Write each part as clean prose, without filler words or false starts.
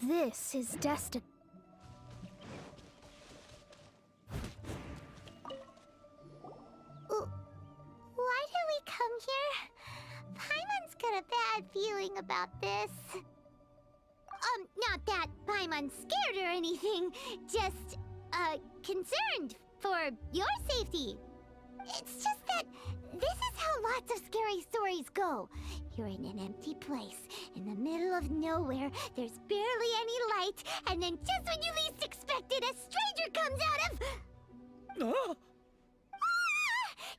This is destined. Why did we come here? Paimon's got a bad feeling about this. Not that Paimon's scared or anything, just, concerned for your safety. It's just that this is how lots of scary stories go. You're in an empty place, in the middle of nowhere, there's barely any light, and then just when you least expect it, a stranger comes out of... Oh!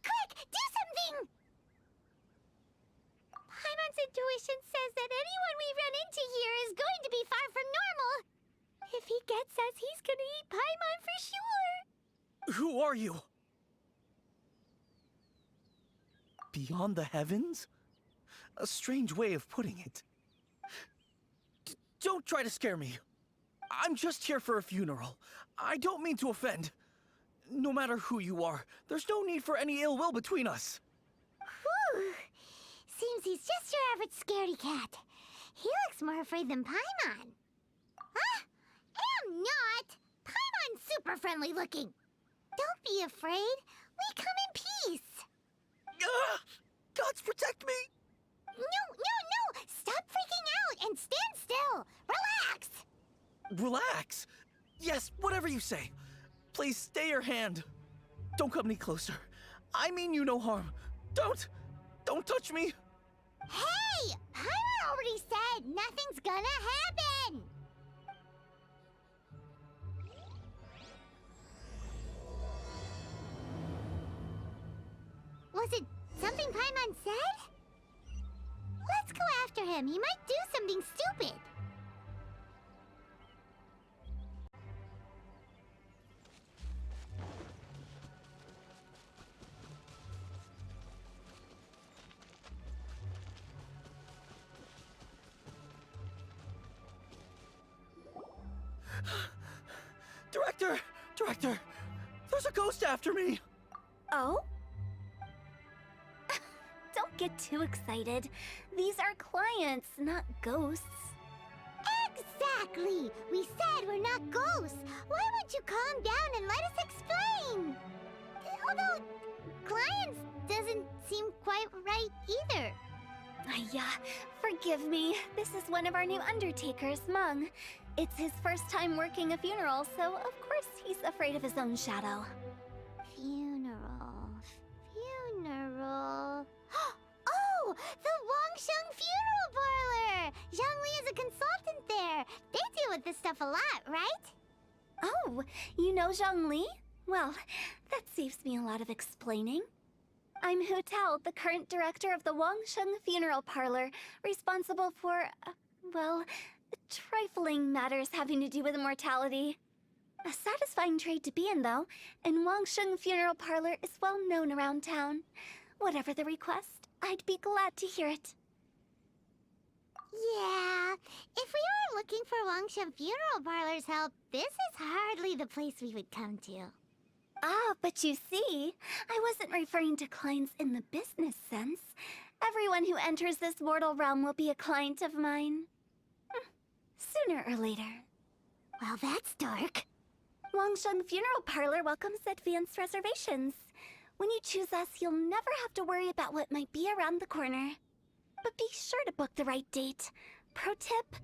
Quick, do something! Paimon's intuition says that anyone we run into here is going to be far from normal. If he gets us, he's gonna eat Paimon for sure. Who are you? Beyond the heavens? A strange way of putting it. Don't try to scare me. I'm just here for a funeral. I don't mean to offend. No matter who you are, there's no need for any ill will between us. Whew. Seems he's just your average scaredy cat. He looks more afraid than Paimon. Huh? I'm not! Paimon's super friendly looking. Don't be afraid. We come in peace. Gods protect me! No! Stop freaking out and stand still. Relax. Relax. Yes, whatever you say. Please stay your hand. Don't come any closer. I mean you no harm. Don't touch me. Hey! Paimon already said nothing's gonna happen! Was it something Paimon said? Let's go after him. He might do something stupid. Director! There's a ghost after me! Oh? Don't get too excited. These are clients, not ghosts. Exactly! We said we're not ghosts. Why won't you calm down and let us explain? Although, clients doesn't seem quite right either. Yeah, forgive me. This is one of our new undertakers, Mung. It's his first time working a funeral, so of course he's afraid of his own shadow. Funeral. Oh! The Wangsheng Funeral Parlor! Zhongli is a consultant there. They deal with this stuff a lot, right? Oh, you know Zhongli? Well, that saves me a lot of explaining. I'm Hu Tao, the current director of the Wangsheng Funeral Parlor, responsible for, well, trifling matters having to do with immortality. A satisfying trade to be in, though, and Wangsheng Funeral Parlor is well known around town. Whatever the request, I'd be glad to hear it. Yeah, if we were looking for Wangsheng Funeral Parlor's help, this is hardly the place we would come to. Ah, but you see, I wasn't referring to clients in the business sense. Everyone who enters this mortal realm will be a client of mine. Sooner or later. Well, that's dark. Wangsheng Funeral Parlor welcomes advanced reservations. When you choose us, you'll never have to worry about what might be around the corner. But be sure to book the right date. Pro tip,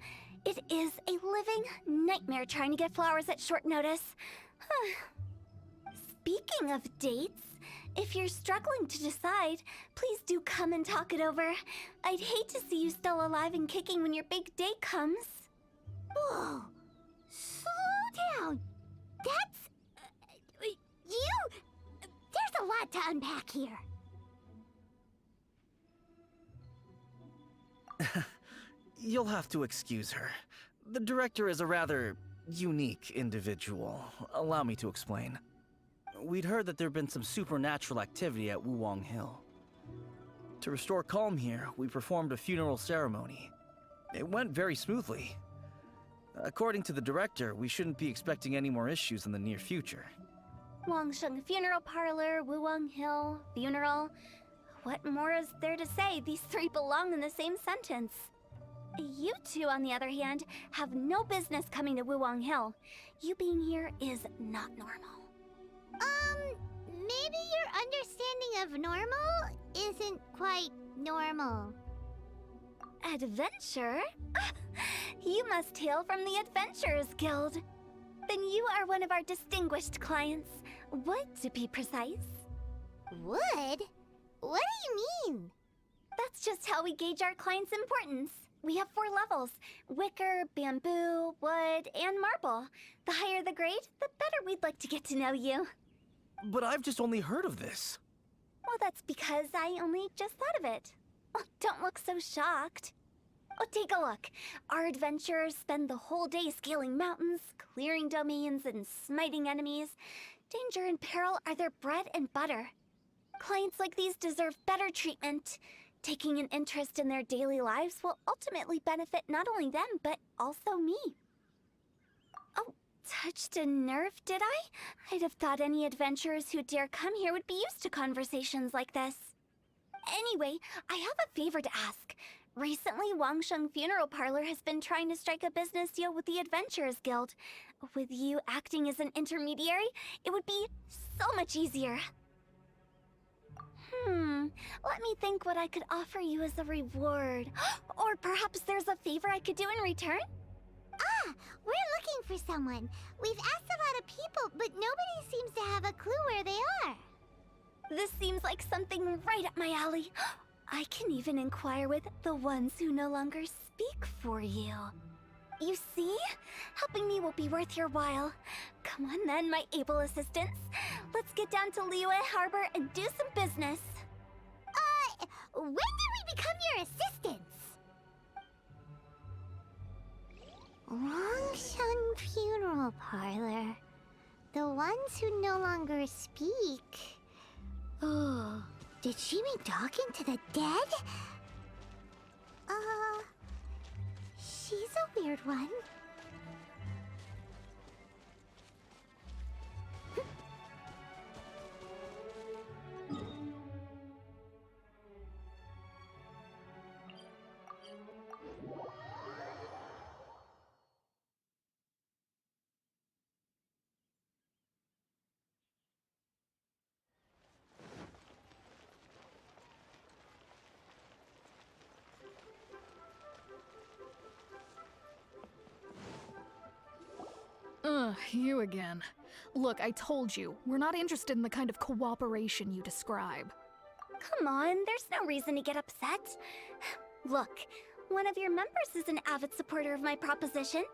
it is a living nightmare trying to get flowers at short notice. Speaking of dates, if you're struggling to decide, please do come and talk it over. I'd hate to see you still alive and kicking when your big day comes. Whoa! Slow down! That's... you... There's a lot to unpack here. You'll have to excuse her. The director is a rather unique individual. Allow me to explain. We'd heard that there'd been some supernatural activity at Wuwang Hill. To restore calm here, we performed a funeral ceremony. It went very smoothly. According to the director, we shouldn't be expecting any more issues in the near future. Wangsheng Funeral Parlor, Wuwang Hill, funeral. What more is there to say? These three belong in the same sentence. You two, on the other hand, have no business coming to Wuwang Hill. You being here is not normal. Maybe your understanding of normal isn't quite normal. Adventure? You must hail from the Adventurers Guild. Then you are one of our distinguished clients. Wood, to be precise. Wood? What do you mean? That's just how we gauge our clients' importance. We have 4 levels: wicker, bamboo, wood, and marble. The higher the grade, the better we'd like to get to know you. But I've just only heard of this. Well, that's because I only just thought of it. Oh, don't look so shocked. Oh, take a look. Our adventurers spend the whole day scaling mountains, clearing domains, and smiting enemies. Danger and peril are their bread and butter. Clients like these deserve better treatment. Taking an interest in their daily lives will ultimately benefit not only them, but also me. Oh, touched a nerve, did I? I'd have thought any adventurers who dare come here would be used to conversations like this. Anyway, I have a favor to ask. Recently, Wangsheng Funeral Parlor has been trying to strike a business deal with the Adventurers Guild. With you acting as an intermediary, it would be so much easier. Let me think what I could offer you as a reward. Or perhaps there's a favor I could do in return? Ah, we're looking for someone. We've asked a lot of people, but nobody seems to have a clue where they are. This seems like something right up my alley. I can even inquire with the ones who no longer speak for you. You see? Helping me will be worth your while. Come on then, my able assistants. Let's get down to Liyue Harbor and do some business. When did we become your assistants? Wangsheng Funeral Parlor. The ones who no longer speak. Oh, did she mean talking to the dead? She's a weird one. You again. Look, I told you, we're not interested in the kind of cooperation you describe. Come on, there's no reason to get upset. Look, one of your members is an avid supporter of my proposition.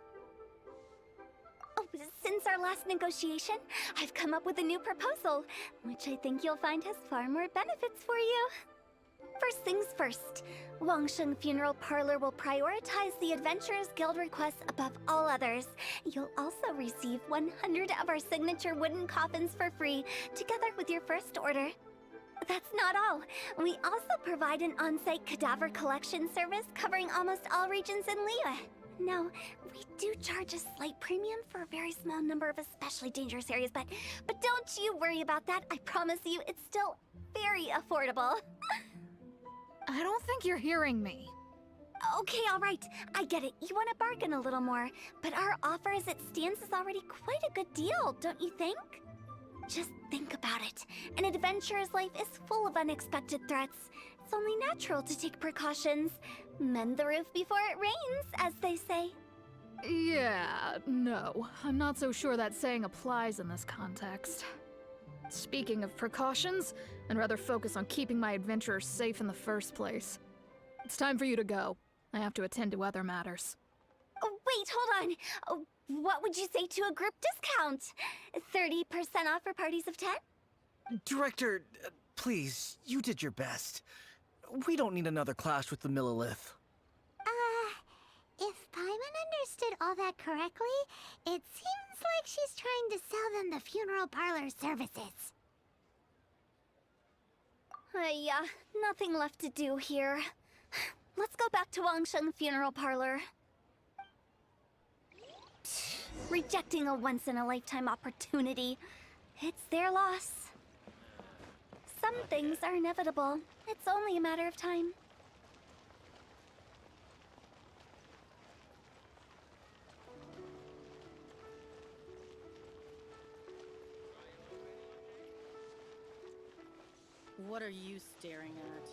Oh, since our last negotiation, I've come up with a new proposal, which I think you'll find has far more benefits for you. First things first, Wangsheng Funeral Parlor will prioritize the Adventurers Guild requests above all others. You'll also receive 100 of our signature wooden coffins for free, together with your first order. That's not all. We also provide an on-site cadaver collection service covering almost all regions in Liyue. Now, we do charge a slight premium for a very small number of especially dangerous areas, but don't you worry about that. I promise you, it's still very affordable. I don't think you're hearing me. Okay, all right. I get it. You want to bargain a little more, but our offer as it stands is already quite a good deal, don't you think? Just think about it. An adventurer's life is full of unexpected threats. It's only natural to take precautions. Mend the roof before it rains, as they say. Yeah, no. I'm not so sure that saying applies in this context. Speaking of precautions, I'd rather focus on keeping my adventurers safe in the first place. It's time for you to go. I have to attend to other matters. Oh, wait, hold on. Oh, what would you say to a group discount? 30% off for parties of 10? Director, please, you did your best. We don't need another clash with the Millilith. If Paimon understood all that correctly, it seems like she's trying to sell them the funeral parlor services. Yeah, nothing left to do here. Let's go back to Wangsheng Funeral Parlor. Rejecting a once-in-a-lifetime opportunity. It's their loss. Some things are inevitable. It's only a matter of time. What are you staring at?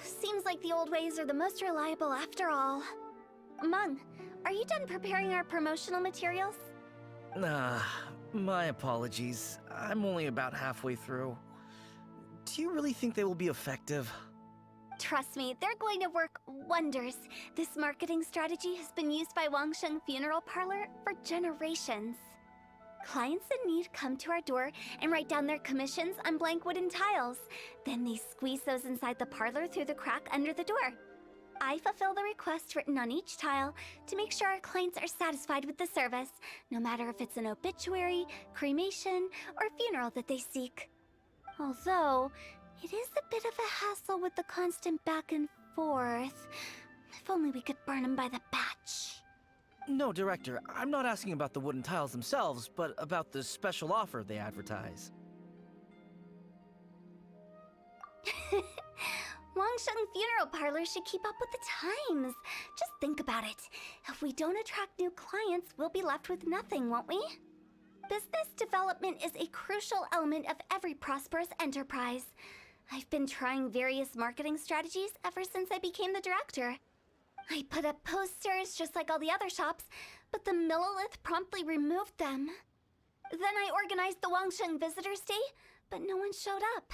Seems like the old ways are the most reliable after all. Mung, are you done preparing our promotional materials? My apologies. I'm only about halfway through. Do you really think they will be effective? Trust me, they're going to work wonders. This marketing strategy has been used by Wangsheng Funeral Parlor for generations. Clients in need come to our door and write down their commissions on blank wooden tiles. Then they squeeze those inside the parlor through the crack under the door. I fulfill the request written on each tile to make sure our clients are satisfied with the service, no matter if it's an obituary, cremation, or funeral that they seek. Although, it is a bit of a hassle with the constant back and forth. If only we could burn them by the batch. No, Director, I'm not asking about the wooden tiles themselves, but about the special offer they advertise. Wangsheng Funeral Parlor should keep up with the times. Just think about it. If we don't attract new clients, we'll be left with nothing, won't we? Business development is a crucial element of every prosperous enterprise. I've been trying various marketing strategies ever since I became the director. I put up posters just like all the other shops, but the Millilith promptly removed them. Then I organized the Wangsheng Visitors Day, but no one showed up.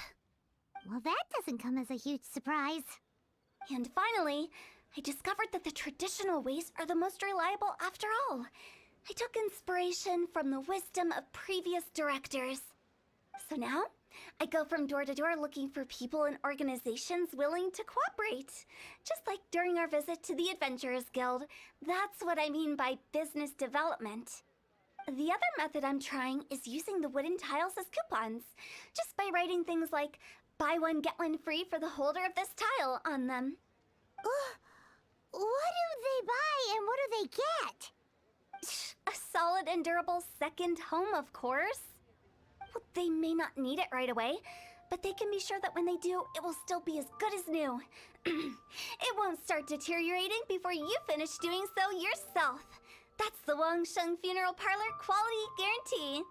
Well, that doesn't come as a huge surprise. And finally, I discovered that the traditional ways are the most reliable after all. I took inspiration from the wisdom of previous directors. So now, I go from door to door looking for people and organizations willing to cooperate. Just like during our visit to the Adventurers Guild. That's what I mean by business development. The other method I'm trying is using the wooden tiles as coupons. Just by writing things like, buy one, get one free for the holder of this tile on them. What do they buy and what do they get? A solid and durable second home, of course. Well, they may not need it right away, but they can be sure that when they do, it will still be as good as new. It won't start deteriorating before you finish doing so yourself. That's the Wangsheng Funeral Parlor quality guarantee.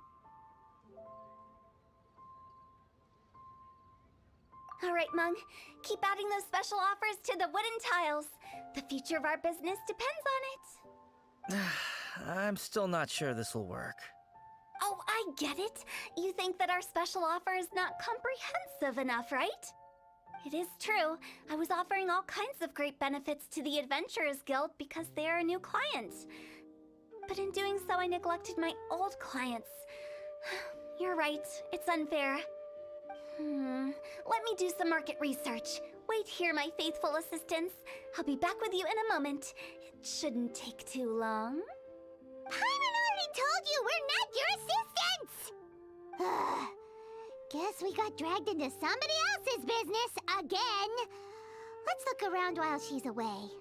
All right, Mung. Keep adding those special offers to the wooden tiles. The future of our business depends on it. I'm still not sure this will work. Oh, I get it. You think that our special offer is not comprehensive enough, right? It is true. I was offering all kinds of great benefits to the Adventurers Guild because they are a new client. But in doing so, I neglected my old clients. You're right. It's unfair. Let me do some market research. Wait here, my faithful assistants. I'll be back with you in a moment. It shouldn't take too long. Paimon already told you we're not your assistants! Guess we got dragged into somebody else's business again. Let's look around while she's away.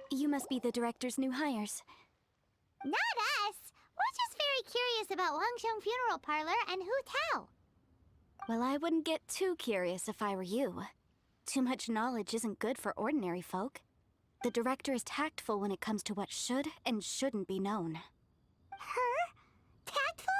You must be the director's new hires. Not us! We're just very curious about Wangsheng Funeral Parlor and Hu Tao. Well, I wouldn't get too curious if I were you. Too much knowledge isn't good for ordinary folk. The director is tactful when it comes to what should and shouldn't be known. Her? Tactful?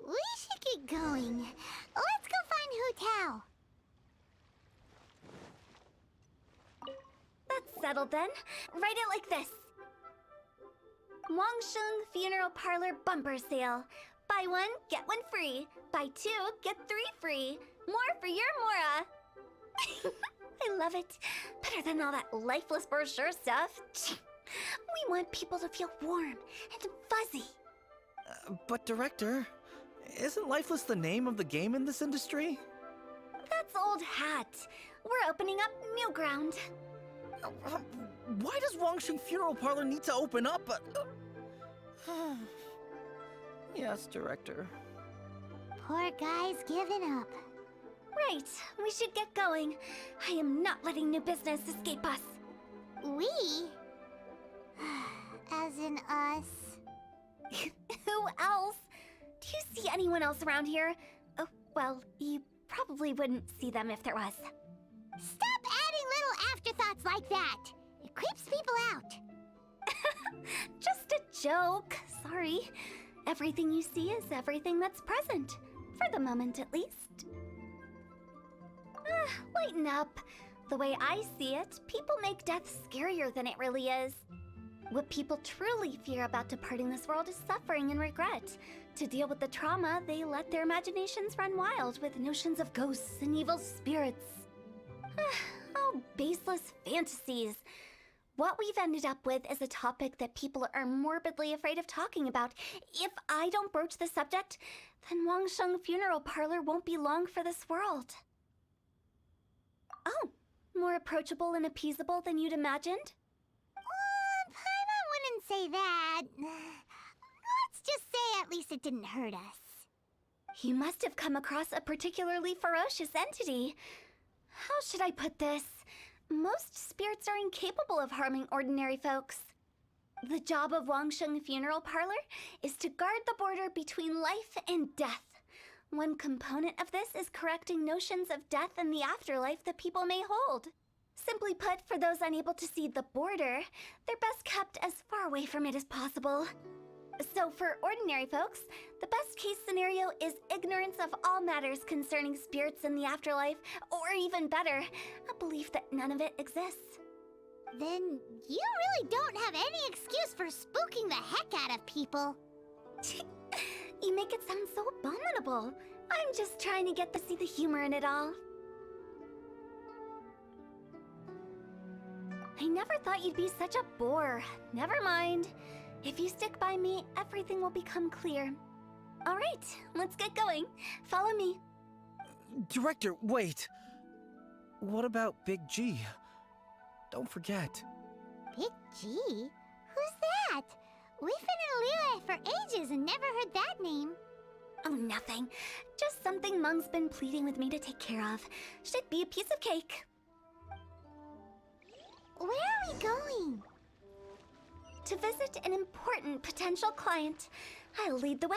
We should get going. Let's go find Hu Tao. That's settled then. Write it like this. Wangsheng Funeral Parlor Bumper Sale. Buy one, get one free. Buy two, get three free. More for your Mora. I love it. Better than all that lifeless brochure stuff. We want people to feel warm and fuzzy. But Director, Isn't lifeless the name of the game in this industry? That's old hat. We're opening up new ground. Why does Wangsheng Funeral Parlor need to open up? Yes, Director. Poor guy's given up. Right, we should get going. I am not letting new business escape us. We? As in us. Who else? Do you see anyone else around here? Oh, well, you probably wouldn't see them if there was. Stop adding little afterthoughts like that! It creeps people out. Just a joke. Sorry. Everything you see is everything that's present. For the moment, at least. Lighten up. The way I see it, people make death scarier than it really is. What people truly fear about departing this world is suffering and regret. To deal with the trauma, they let their imaginations run wild with notions of ghosts and evil spirits. Oh, baseless fantasies. What we've ended up with is a topic that people are morbidly afraid of talking about. If I don't broach the subject, then Wangsheng Funeral Parlor won't be long for this world. Oh, more approachable and appeasable than you'd imagined? Paimon wouldn't say that. Let's just say at least it didn't hurt us. You must have come across a particularly ferocious entity. How should I put this? Most spirits are incapable of harming ordinary folks. The job of Wangsheng Funeral Parlor is to guard the border between life and death. One component of this is correcting notions of death and the afterlife that people may hold. Simply put, for those unable to see the border, they're best kept as far away from it as possible. So for ordinary folks, the best case scenario is ignorance of all matters concerning spirits in the afterlife, or even better, a belief that none of it exists. Then you really don't have any excuse for spooking the heck out of people. You make it sound so abominable. I'm just trying to get to see the humor in it all. I never thought you'd be such a bore. Never mind. If you stick by me, everything will become clear. All right, let's get going. Follow me. Director, wait. What about Big G? Don't forget. Big G? Who's that? We've been in Liyue for ages and never heard that name. Oh, nothing. Just something Mung's been pleading with me to take care of. Should be a piece of cake. Where are we going? To visit an important potential client. I'll lead the way.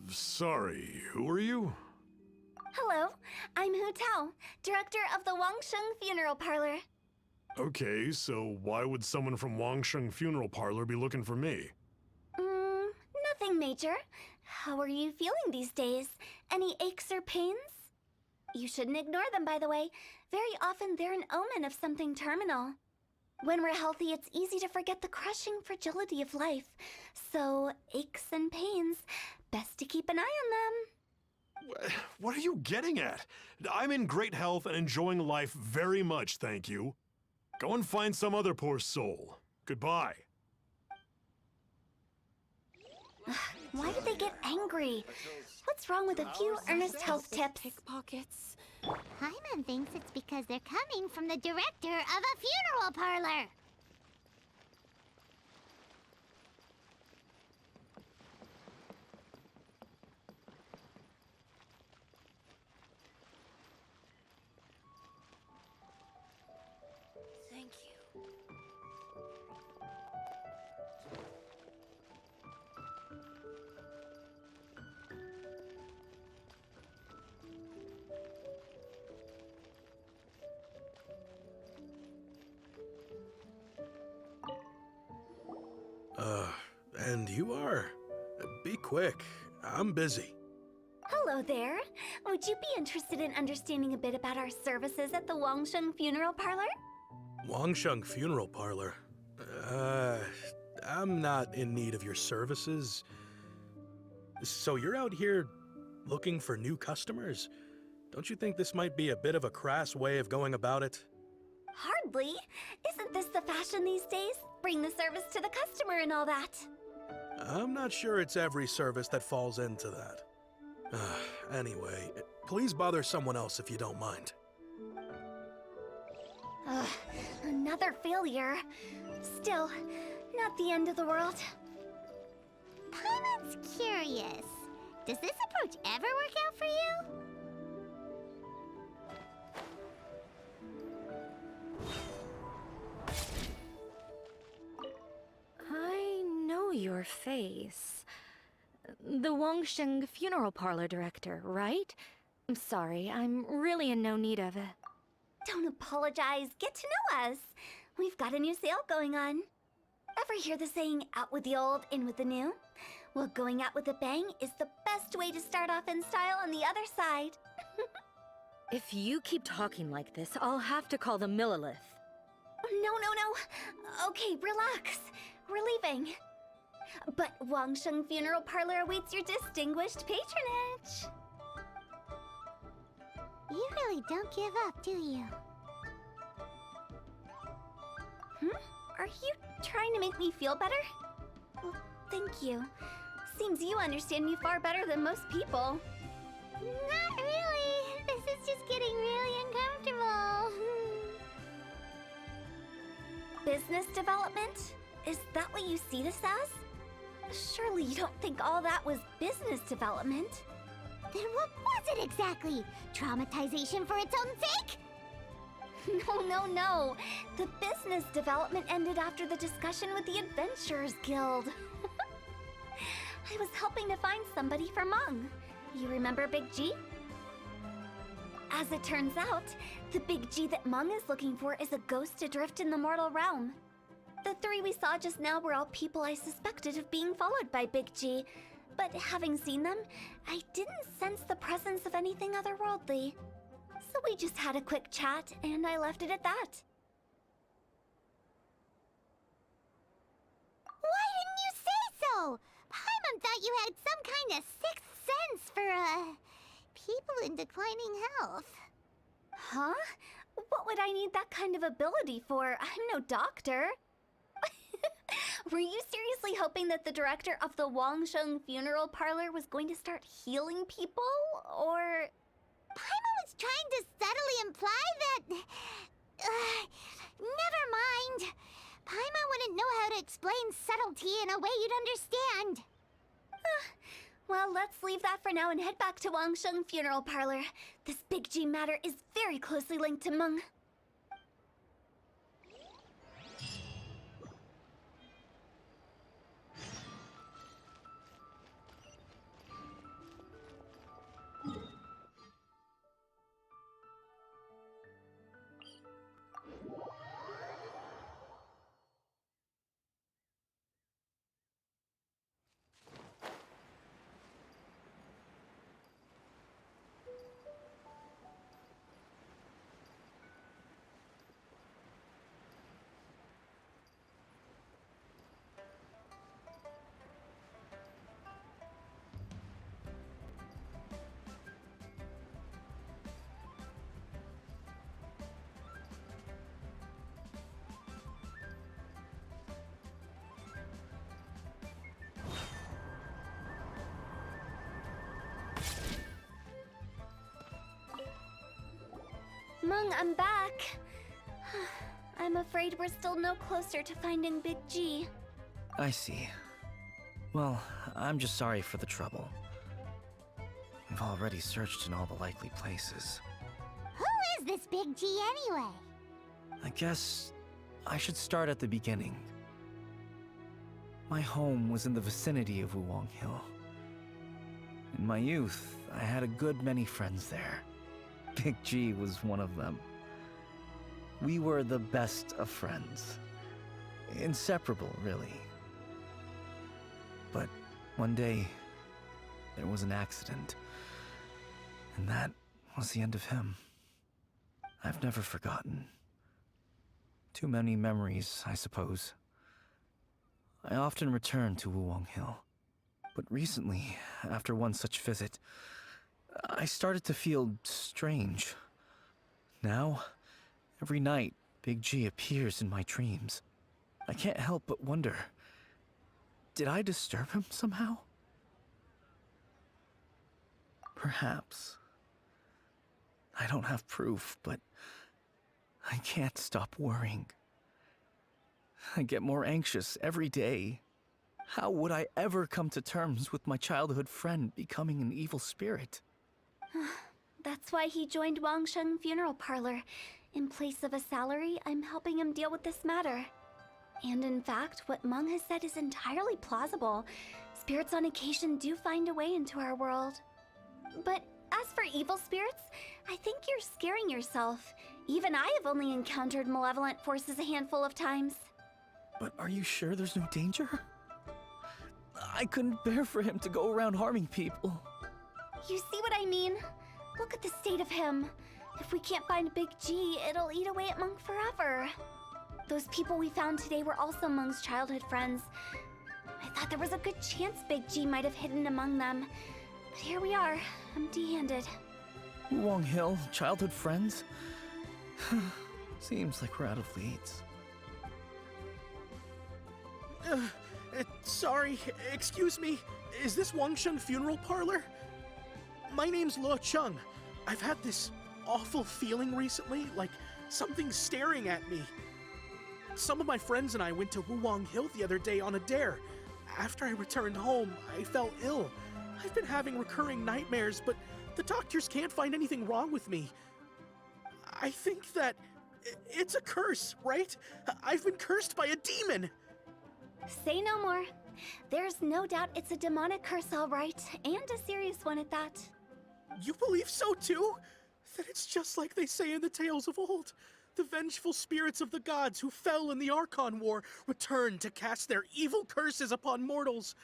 Sorry, who are you? Hello, I'm Hu Tao, director of the Wangsheng Funeral Parlor. Okay, so why would someone from Wangsheng Funeral Parlor be looking for me? Nothing major. How are you feeling these days? Any aches or pains? You shouldn't ignore them, by the way. Very often they're an omen of something terminal. When we're healthy, it's easy to forget the crushing fragility of life. So, aches and pains, best to keep an eye on them. What are you getting at? I'm in great health and enjoying life very much, thank you. Go and find some other poor soul. Goodbye. Why did they get angry? What's wrong with a few earnest health tips? Pickpockets. Paimon thinks it's because they're coming from the director of a funeral parlor. Thank you. And you are? Be quick. I'm busy. Hello there. Would you be interested in understanding a bit about our services at the Wangsheng Funeral Parlor? Wangsheng Funeral Parlor. I'm not in need of your services. So you're out here looking for new customers? Don't you think this might be a bit of a crass way of going about it? Hardly. Isn't this the fashion these days? Bring the service to the customer and all that. I'm not sure it's every service that falls into that. Anyway, please bother someone else if you don't mind. Ugh, another failure. Still, not the end of the world. Paimon's curious. Does this approach ever work out for you? I know your face. The Wangsheng Funeral Parlor director, right? I'm sorry, I'm really in no need of it. Don't apologize. Get to know us. We've got a new sale going on. Ever hear the saying, out with the old, in with the new? Well, going out with a bang is the best way to start off in style on the other side. If you keep talking like this, I'll have to call the Millilith. No. Okay, relax. We're leaving. But Wangsheng Funeral Parlor awaits your distinguished patronage. You really don't give up, do you? Are you trying to make me feel better? Well, thank you. Seems you understand me far better than most people. Not really. This is just getting really uncomfortable. Business development? Is that what you see this as? Surely you don't think all that was business development? Then what was it exactly? Traumatization for its own sake? No. The business development ended after the discussion with the Adventurers Guild. I was helping to find somebody for Meng. You remember Big G? As it turns out, the Big G that Meng is looking for is a ghost adrift in the mortal realm. The three we saw just now were all people I suspected of being followed by Big G, but having seen them, I didn't sense the presence of anything otherworldly. So we just had a quick chat, and I left it at that. Why didn't you say so? Paimon thought you had some kind of sixth sense for, people in declining health. Huh? What would I need that kind of ability for? I'm no doctor. Were you seriously hoping that the director of the Wangsheng Funeral Parlor was going to start healing people, or...? Paimon was trying to subtly imply that... never mind. Paimon wouldn't know how to explain subtlety in a way you'd understand. Well, let's leave that for now and head back to Wangsheng Funeral Parlor. This Big G matter is very closely linked to Meng. Meng, I'm back. I'm afraid we're still no closer to finding Big G. I see. Well, I'm just sorry for the trouble. We've already searched in all the likely places. Who is this Big G anyway? I guess I should start at the beginning. My home was in the vicinity of Wuwang Hill. In my youth, I had a good many friends there. Big G was one of them. We were the best of friends. Inseparable, really. But one day, there was an accident. And that was the end of him. I've never forgotten. Too many memories, I suppose. I often return to Wuwang Hill. But recently, after one such visit, I started to feel strange. Now, every night, Big G appears in my dreams. I can't help but wonder, did I disturb him somehow? Perhaps. I don't have proof, but I can't stop worrying. I get more anxious every day. How would I ever come to terms with my childhood friend becoming an evil spirit? That's why he joined Wangsheng Funeral Parlor. In place of a salary, I'm helping him deal with this matter. And in fact, what Meng has said is entirely plausible. Spirits on occasion do find a way into our world. But as for evil spirits, I think you're scaring yourself. Even I have only encountered malevolent forces a handful of times. But are you sure there's no danger? I couldn't bear for him to go around harming people. You see what I mean? Look at the state of him. If we can't find Big G, it'll eat away at Monk forever. Those people we found today were also Monk's childhood friends. I thought there was a good chance Big G might have hidden among them. But here we are, empty-handed. Wuwang Hill, childhood friends? Seems like we're out of leads. Sorry, excuse me. Is this Wangsheng Funeral Parlor? My name's Luo Chung. I've had this awful feeling recently, like something's staring at me. Some of my friends and I went to Wuwang Hill the other day on a dare. After I returned home, I fell ill. I've been having recurring nightmares, but the doctors can't find anything wrong with me. I think that it's a curse, right? I've been cursed by a demon. Say no more. There's no doubt it's a demonic curse, all right, and a serious one at that. You believe so too? That it's just like they say in the tales of old. The vengeful spirits of the gods who fell in the Archon War return to cast their evil curses upon mortals.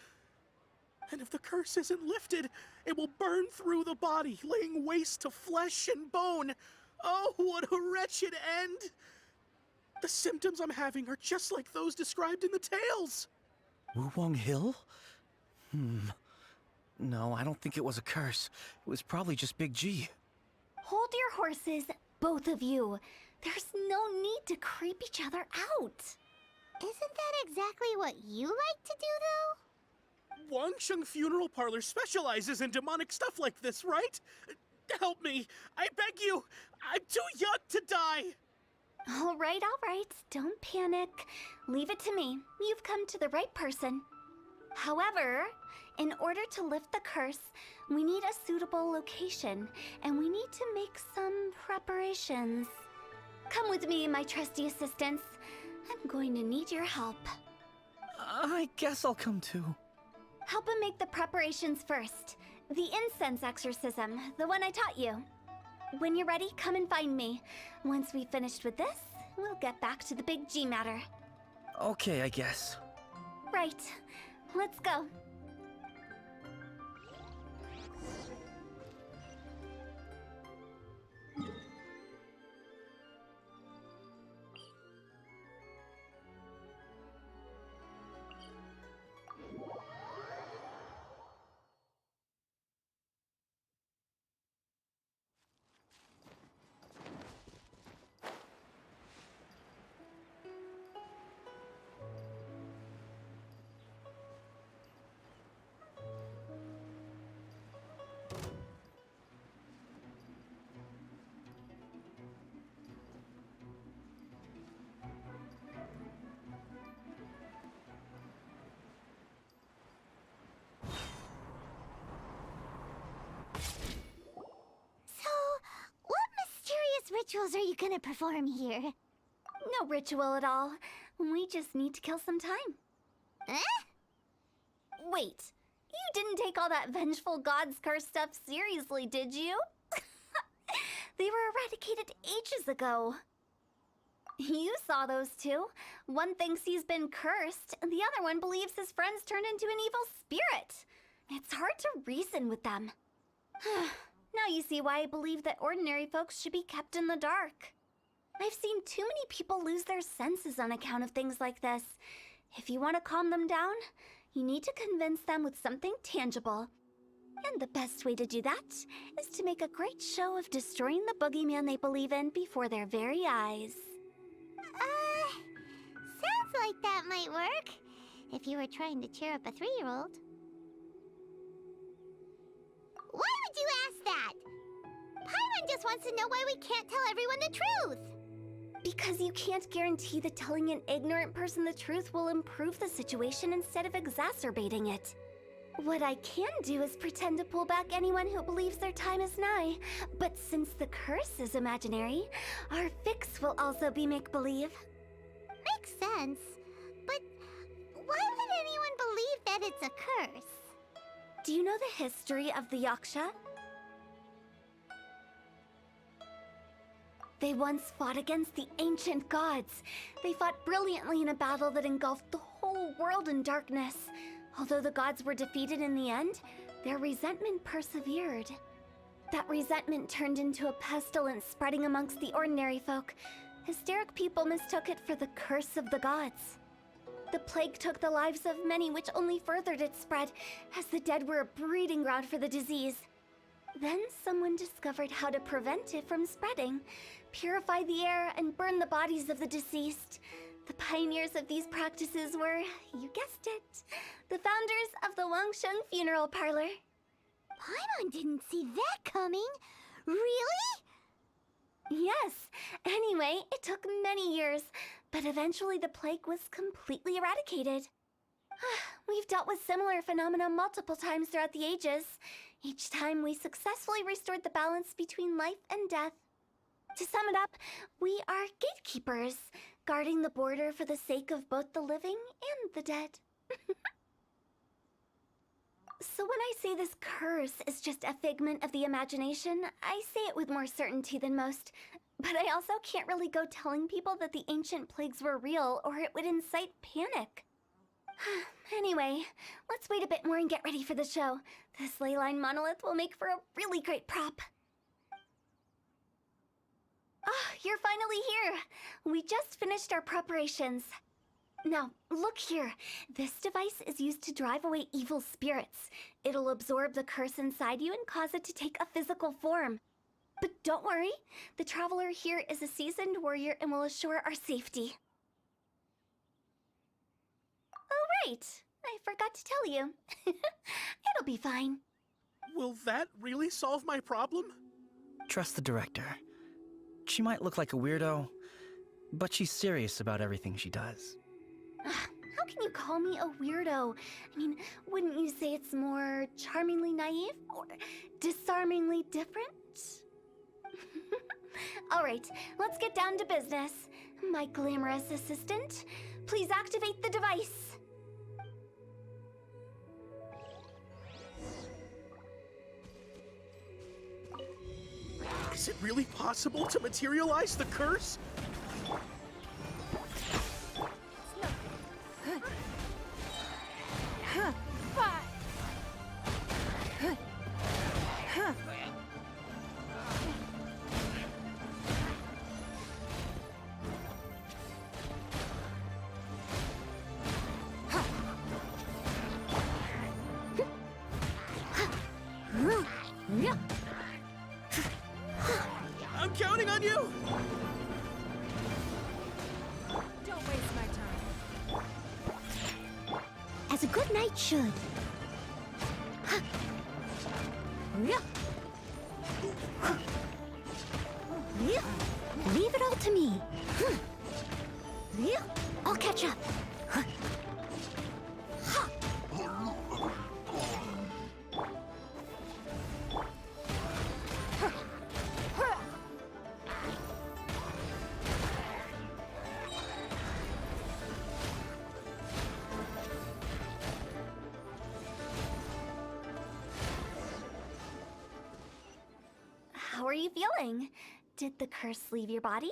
And if the curse isn't lifted, it will burn through the body, laying waste to flesh and bone. Oh, what a wretched end! The symptoms I'm having are just like those described in the tales. Wuwang Hill? No, I don't think it was a curse. It was probably just Big G. Hold your horses, both of you. There's no need to creep each other out. Isn't that exactly what you like to do, though? Wangsheng Funeral Parlor specializes in demonic stuff like this, right? Help me. I beg you. I'm too young to die. All right. Don't panic. Leave it to me. You've come to the right person. However, in order to lift the curse, we need a suitable location, and we need to make some preparations. Come with me, my trusty assistants. I'm going to need your help. I guess I'll come too. Help him make the preparations first. The incense exorcism, the one I taught you. When you're ready, come and find me. Once we've finished with this, we'll get back to the Big G matter. Okay, I guess. Right. Let's go. Rituals are you gonna perform here? No ritual at all. We just need to kill some time. Eh? Wait, you didn't take all that vengeful god's curse stuff seriously, did you? They were eradicated ages ago. You saw those two. One thinks he's been cursed, and the other one believes his friends turned into an evil spirit. It's hard to reason with them. Now you see why I believe that ordinary folks should be kept in the dark. I've seen too many people lose their senses on account of things like this. If you want to calm them down, you need to convince them with something tangible. And the best way to do that is to make a great show of destroying the boogeyman they believe in before their very eyes. Sounds like that might work. If you were trying to cheer up a 3-year-old. Why would you ask that? Paimon just wants to know why we can't tell everyone the truth. Because you can't guarantee that telling an ignorant person the truth will improve the situation instead of exacerbating it. What I can do is pretend to pull back anyone who believes their time is nigh. But since the curse is imaginary, our fix will also be make-believe. Makes sense. But why would anyone believe that it's a curse? Do you know the history of the Yaksha? They once fought against the ancient gods. They fought brilliantly in a battle that engulfed the whole world in darkness. Although the gods were defeated in the end, their resentment persevered. That resentment turned into a pestilence spreading amongst the ordinary folk. Hysteric people mistook it for the curse of the gods. The plague took the lives of many, which only furthered its spread, as the dead were a breeding ground for the disease. Then someone discovered how to prevent it from spreading, purify the air, and burn the bodies of the deceased. The pioneers of these practices were, you guessed it, the founders of the Wangsheng Funeral Parlor. Paimon didn't see that coming. Really? Yes. Anyway, it took many years, but eventually the plague was completely eradicated. We've dealt with similar phenomena multiple times throughout the ages. Each time we successfully restored the balance between life and death. To sum it up, we are gatekeepers, guarding the border for the sake of both the living and the dead. So when I say this curse is just a figment of the imagination, I say it with more certainty than most. But I also can't really go telling people that the ancient plagues were real, or it would incite panic. Anyway, let's wait a bit more and get ready for the show. This leyline monolith will make for a really great prop. Ah, you're finally here! We just finished our preparations. Now, look here. This device is used to drive away evil spirits. It'll absorb the curse inside you and cause it to take a physical form. But don't worry, the traveler here is a seasoned warrior and will assure our safety. Oh, right. I forgot to tell you. It'll be fine. Will that really solve my problem? Trust the director. She might look like a weirdo, but she's serious about everything she does. How can you call me a weirdo? I mean, wouldn't you say it's more charmingly naive or disarmingly different? All right, let's get down to business. My glamorous assistant, please activate the device. Is it really possible to materialize the curse? I'm counting on you! Don't waste my time. As a good knight should. Leave it all to me. I'll catch up. How are you feeling? Did the curse leave your body?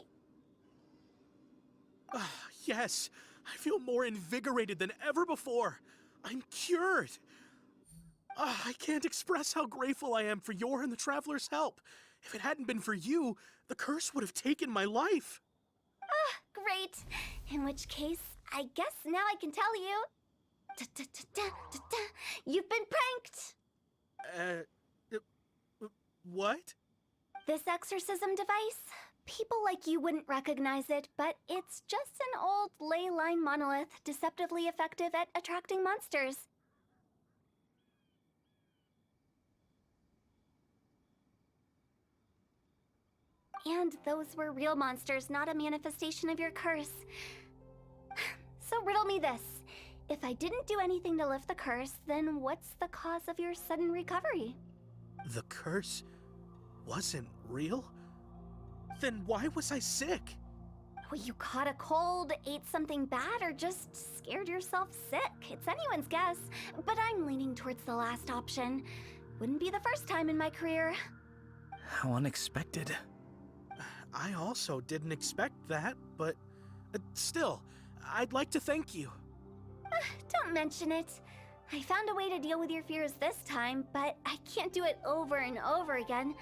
Yes, I feel more invigorated than ever before. I'm cured. I can't express how grateful I am for your and the Traveler's help. If it hadn't been for you, the curse would have taken my life. Great. In which case, I guess now I can tell you. Da-da-da-da-da-da. You've been pranked! What? This exorcism device? People like you wouldn't recognize it, but it's just an old ley line monolith deceptively effective at attracting monsters. And those were real monsters, not a manifestation of your curse. So riddle me this. If I didn't do anything to lift the curse, then what's the cause of your sudden recovery? The curse wasn't real? Then why was I sick? Well, you caught a cold, ate something bad, or just scared yourself sick. It's anyone's guess, but I'm leaning towards the last option. Wouldn't be the first time in my career. How unexpected. I also didn't expect that, but still, I'd like to thank you. Don't mention it. I found a way to deal with your fears this time, but I can't do it over and over again,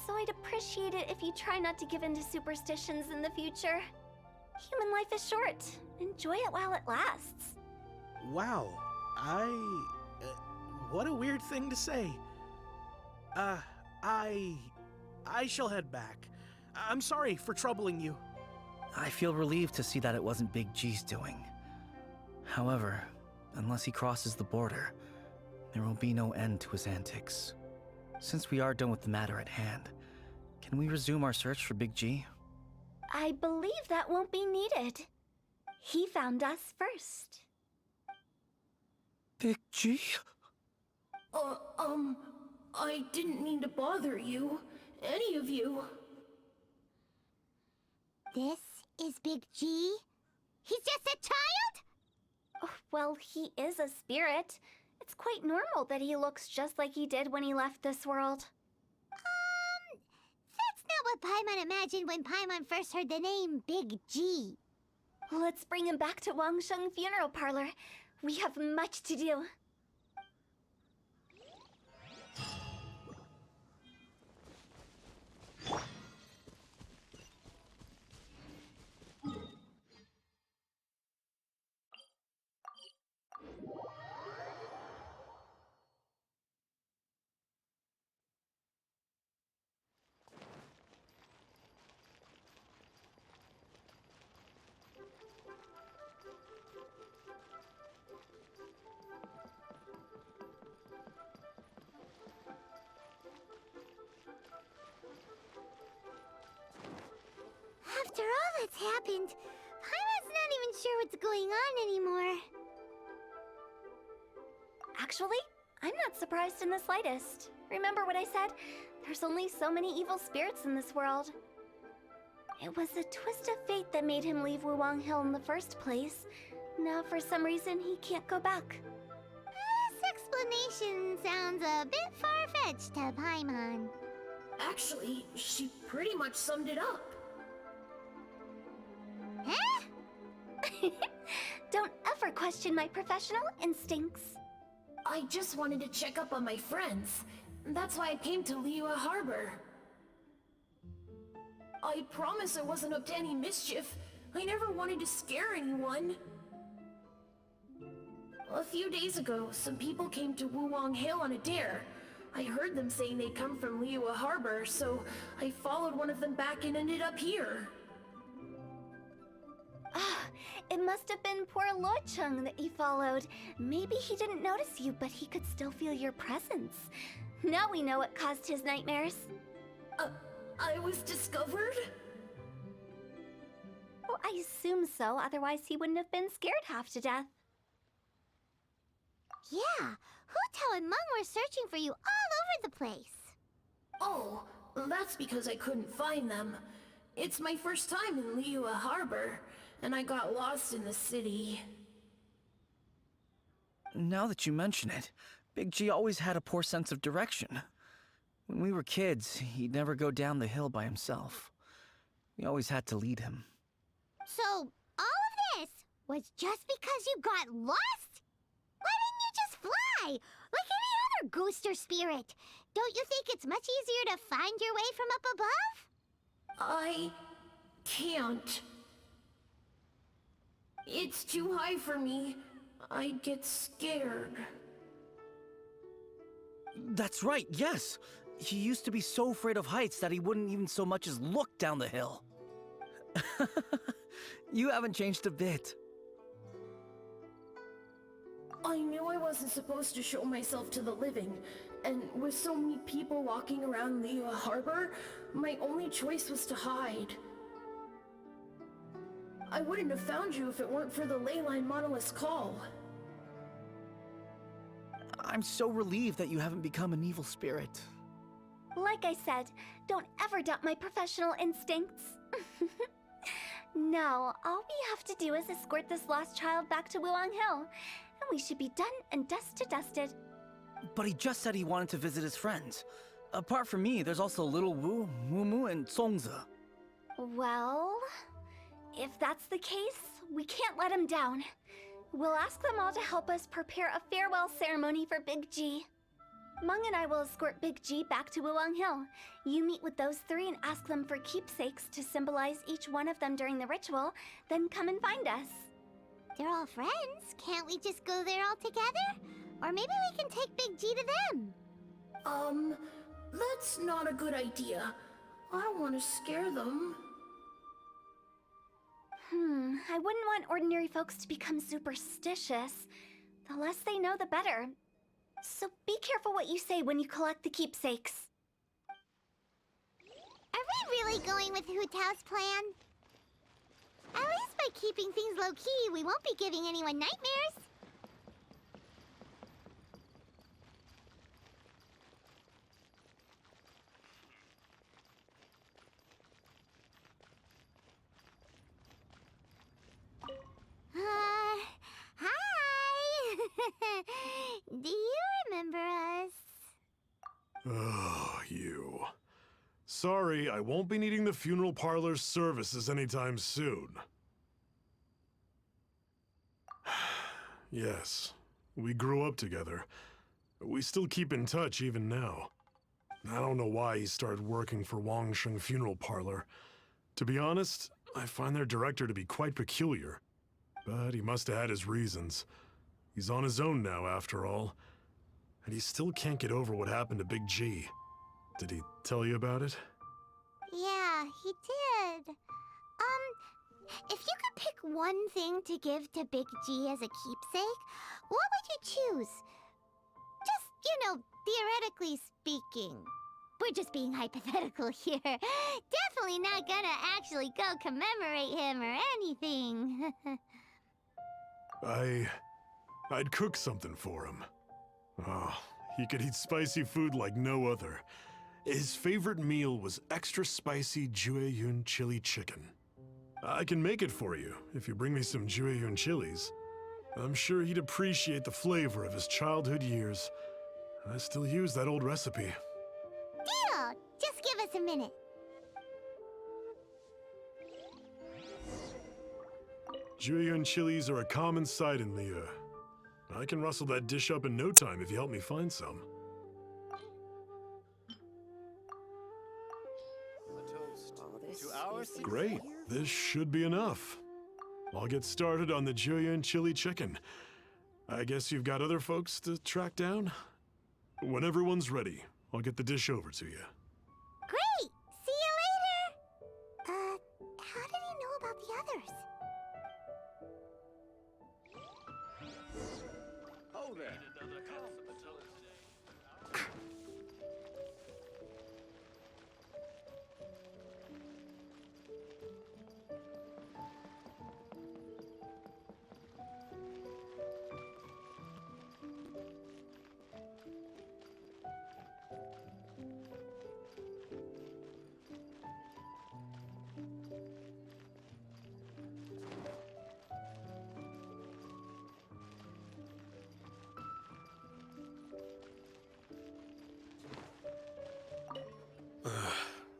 so I'd appreciate it if you try not to give in to superstitions in the future. Human life is short. Enjoy it while it lasts. Wow, what a weird thing to say. I shall head back. I'm sorry for troubling you. I feel relieved to see that it wasn't Big G's doing. However, unless he crosses the border, there will be no end to his antics. Since we are done with the matter at hand, can we resume our search for Big G? I believe that won't be needed. He found us first. Big G? I didn't mean to bother you. Any of you. This is Big G? He's just a child? Oh, well, he is a spirit. It's quite normal that he looks just like he did when he left this world. That's not what Paimon imagined when Paimon first heard the name Big G. Let's bring him back to Wangsheng Funeral Parlor. We have much to do. After all that's happened, Paimon's not even sure what's going on anymore. Actually, I'm not surprised in the slightest. Remember what I said? There's only so many evil spirits in this world. It was a twist of fate that made him leave Wuwang Hill in the first place. Now, for some reason, he can't go back. This explanation sounds a bit far-fetched to Paimon. Actually, she pretty much summed it up. Huh? Don't ever question my professional instincts. I just wanted to check up on my friends. That's why I came to Liyue Harbor. I promise I wasn't up to any mischief. I never wanted to scare anyone. A few days ago, some people came to Wuwang Hill on a dare. I heard them saying they'd come from Liyue Harbor, so I followed one of them back and ended up here. Ah, it must have been poor Lo Chung that you followed. Maybe he didn't notice you, but he could still feel your presence. Now we know what caused his nightmares. I was discovered? Well, I assume so, otherwise he wouldn't have been scared half to death. Yeah, Hu Tao and Meng were searching for you all over the place. Oh, that's because I couldn't find them. It's my first time in Liyue Harbor, and I got lost in the city. Now that you mention it, Big G always had a poor sense of direction. When we were kids, he'd never go down the hill by himself. We always had to lead him. So, all of this was just because you got lost? Why didn't you just fly? Like any other ghost or spirit? Don't you think it's much easier to find your way from up above? I can't. It's too high for me. I'd get scared. That's right, yes! He used to be so afraid of heights that he wouldn't even so much as look down the hill. You haven't changed a bit. I knew I wasn't supposed to show myself to the living, and with so many people walking around Liyue Harbor, my only choice was to hide. I wouldn't have found you if it weren't for the Leyline Monolith's call. I'm so relieved that you haven't become an evil spirit. Like I said, don't ever doubt my professional instincts. Now, all we have to do is escort this lost child back to Wuang Hill, and we should be done and dusted. But he just said he wanted to visit his friends. Apart from me, there's also Little Wu, Mumu, and Songze. Well, if that's the case, we can't let him down. We'll ask them all to help us prepare a farewell ceremony for Big G. Meng and I will escort Big G back to Wuang Hill. You meet with those three and ask them for keepsakes to symbolize each one of them during the ritual, then come and find us. They're all friends. Can't we just go there all together? Or maybe we can take Big G to them. That's not a good idea. I don't want to scare them. I wouldn't want ordinary folks to become superstitious. The less they know, the better. So be careful what you say when you collect the keepsakes. Are we really going with Hu Tao's plan? At least by keeping things low-key, we won't be giving anyone nightmares. Hi! Do you remember us? Oh, you. Sorry, I won't be needing the funeral parlor's services anytime soon. Yes, we grew up together. We still keep in touch even now. I don't know why he started working for Wangsheng Funeral Parlor. To be honest, I find their director to be quite peculiar. But he must have had his reasons. He's on his own now, after all. And he still can't get over what happened to Big G. Did he tell you about it? Yeah, he did. If you could pick one thing to give to Big G as a keepsake, what would you choose? Just, theoretically speaking. We're just being hypothetical here. Definitely not gonna actually go commemorate him or anything. I'd cook something for him. Oh, he could eat spicy food like no other. His favorite meal was extra spicy Jueyun chili chicken. I can make it for you if you bring me some Jueyun chilies. I'm sure he'd appreciate the flavor of his childhood years. I still use that old recipe. Deal! Just give us a minute. Jueyun chilies are a common sight in Liyue. I can rustle that dish up in no time if you help me find some. Great, this should be enough. I'll get started on the Jueyun chili chicken. I guess you've got other folks to track down? When everyone's ready, I'll get the dish over to you. Great! See you later! How did he know about the others? Oh there.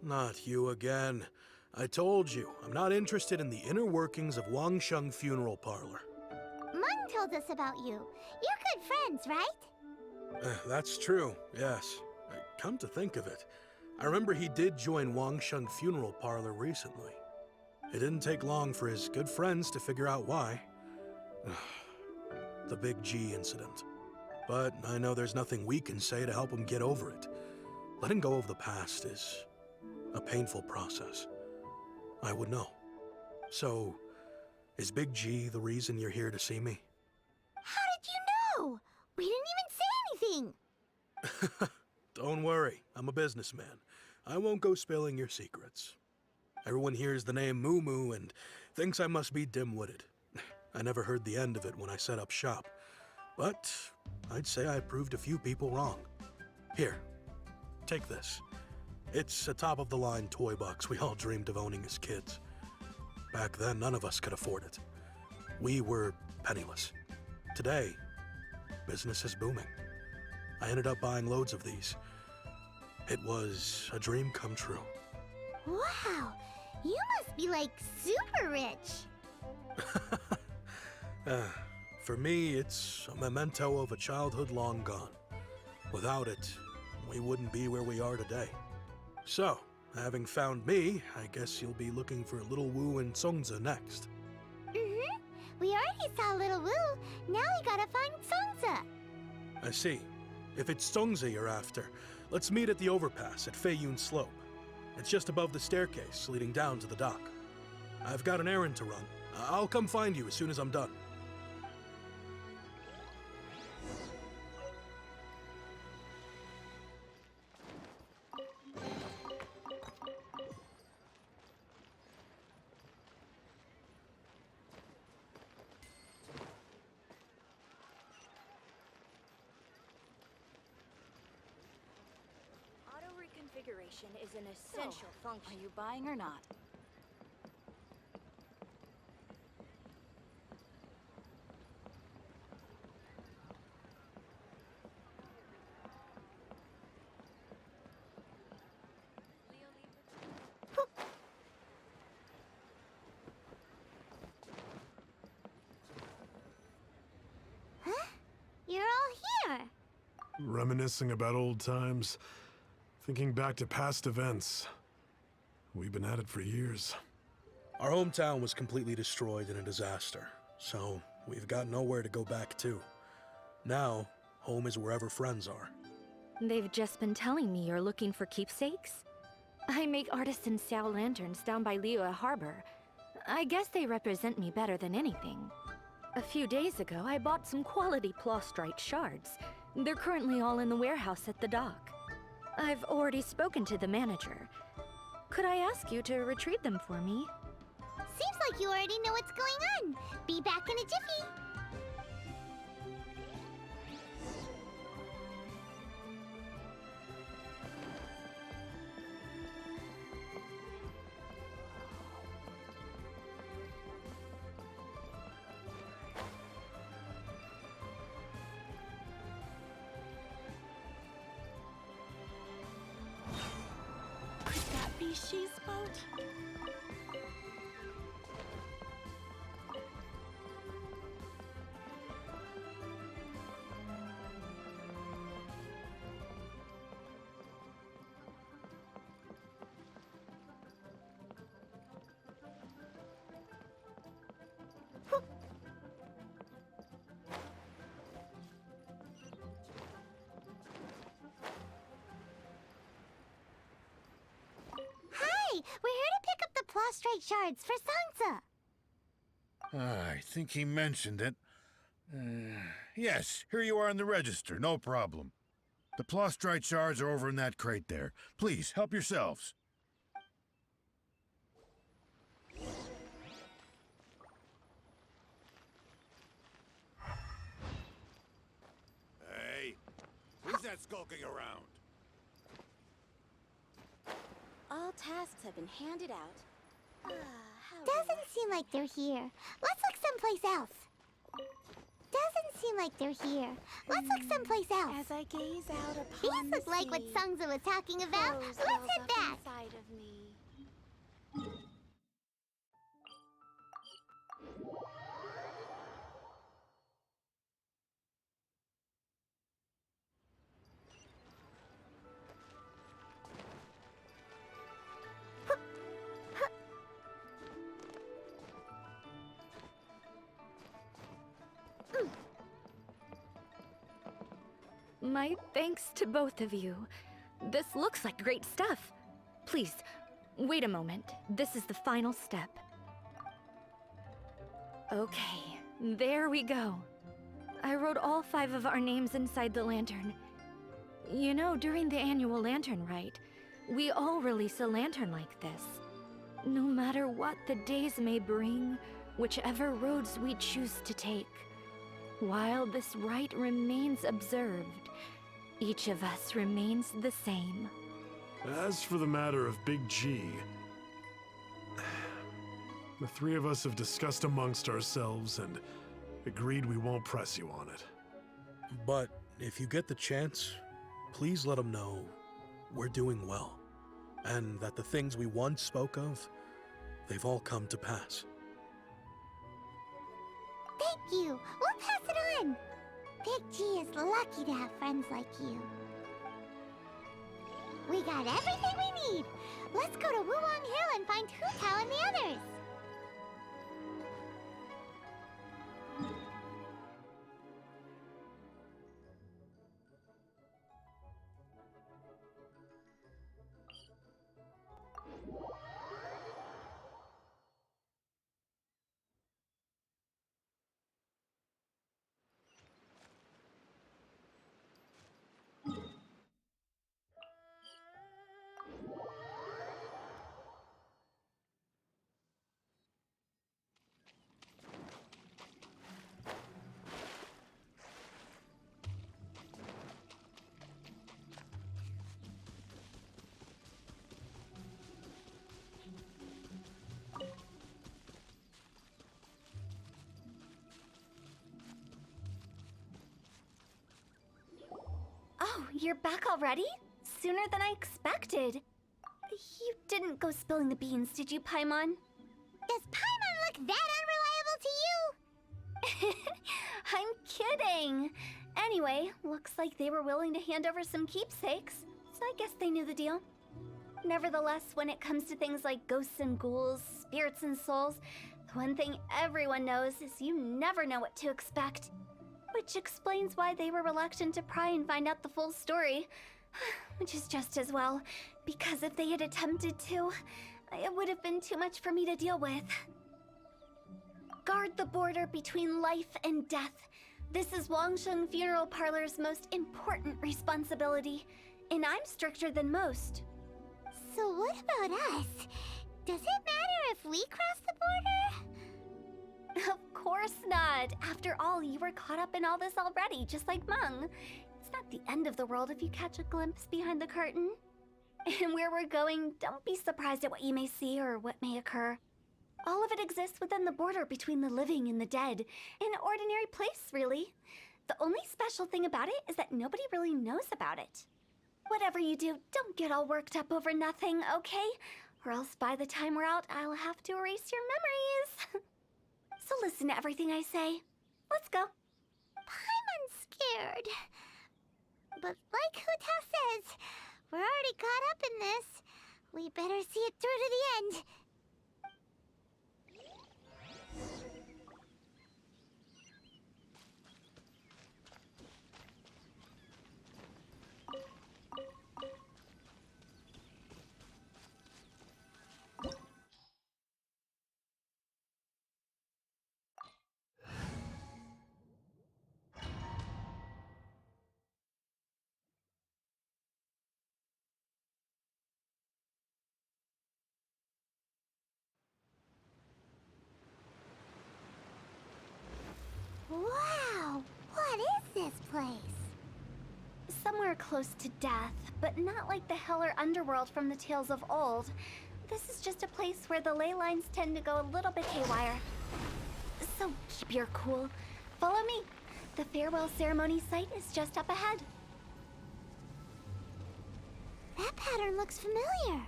Not you again. I told you, I'm not interested in the inner workings of Wangsheng Funeral Parlor. Meng told us about you. You're good friends, right? That's true, yes. Come to think of it, I remember he did join Wangsheng Funeral Parlor recently. It didn't take long for his good friends to figure out why. The Big G incident. But I know there's nothing we can say to help him get over it. Letting go of the past is a painful process. I would know. So, is Big G the reason you're here to see me? How did you know? We didn't even say anything. Don't worry, I'm a businessman. I won't go spilling your secrets. Everyone hears the name Moo Moo and thinks I must be dim-witted. I never heard the end of it when I set up shop. But I'd say I proved a few people wrong. Here, take this. It's a top-of-the-line toy box we all dreamed of owning as kids. Back then, none of us could afford it. We were penniless. Today, business is booming. I ended up buying loads of these. It was a dream come true. Wow, you must be like super rich. For me, it's a memento of a childhood long gone. Without it, we wouldn't be where we are today. So, having found me, I guess you'll be looking for Little Wu and Songza next. Mm-hmm. We already saw Little Wu. Now we gotta find Songza. I see. If it's Songza you're after, let's meet at the overpass at Feiyun Slope. It's just above the staircase leading down to the dock. I've got an errand to run. I'll come find you as soon as I'm done. Auto reconfiguration is an essential function. Are you buying or not? You're all here. Reminiscing about old times, thinking back to past events. We've been at it for years. Our hometown was completely destroyed in a disaster, so we've got nowhere to go back to. Now, home is wherever friends are. They've just been telling me you're looking for keepsakes. I make artisan Sao lanterns down by Liyue Harbor. I guess they represent me better than anything. A few days ago, I bought some quality plastrite shards. They're currently all in the warehouse at the dock. I've already spoken to the manager. Could I ask you to retrieve them for me? Seems like you already know what's going on. Be back in a jiffy. Could that be She's boat? Hi, we're here to pick up the plastrite shards for Sansa. I think he mentioned it. Yes, here you are in the register, no problem. The plastrite shards are over in that crate there. Please, help yourselves. Hey, who's that skulking around? All tasks have been handed out. Doesn't seem like they're here. Let's look someplace else. Doesn't seem like they're here. Let's look someplace else. As I gaze out upon These the look like what sea, Sangza was talking about. flows Let's wells hit up that. inside of me. My thanks to both of you. This looks like great stuff. Please, wait a moment. This is the final step. Okay, there we go. I wrote all 5 of our names inside the lantern. You know, during the annual lantern rite, we all release a lantern like this. No matter what the days may bring, whichever roads we choose to take. While this rite remains observed, each of us remains the same. As for the matter of Big G, the 3 of us have discussed amongst ourselves and agreed we won't press you on it. But if you get the chance, please let him know we're doing well, and that the things we once spoke of, they've all come to pass. Thank you. We'll pass it on. Big G is lucky to have friends like you. We got everything we need. Let's go to Wulong Hill and find Hu Tao and the others. Oh, you're back already? Sooner than I expected. You didn't go spilling the beans, did you, Paimon? Does Paimon look that unreliable to you? I'm kidding. Anyway, looks like they were willing to hand over some keepsakes, so I guess they knew the deal. Nevertheless, when it comes to things like ghosts and ghouls, spirits and souls, the one thing everyone knows is you never know what to expect. Which explains why they were reluctant to pry and find out the full story. Which is just as well, because if they had attempted to, it would have been too much for me to deal with. Guard the border between life and death. This is Wangsheng Funeral Parlor's most important responsibility, and I'm stricter than most. So what about us? Does it matter if we cross the border? Of course not. After all, you were caught up in all this already, just like Meng. It's not the end of the world if you catch a glimpse behind the curtain. And where we're going, don't be surprised at what you may see or what may occur. All of it exists within the border between the living and the dead. An ordinary place, really. The only special thing about it is that nobody really knows about it. Whatever you do, don't get all worked up over nothing, okay? Or else by the time we're out, I'll have to erase your memories. So listen to everything I say. Let's go. Paimon's scared. But like Hu Tao says, we're already caught up in this. We better see it through to the end. Wow! What is this place? Somewhere close to death, but not like the hell or underworld from the tales of old. This is just a place where the ley lines tend to go a little bit haywire. So keep your cool. Follow me. The farewell ceremony site is just up ahead. That pattern looks familiar.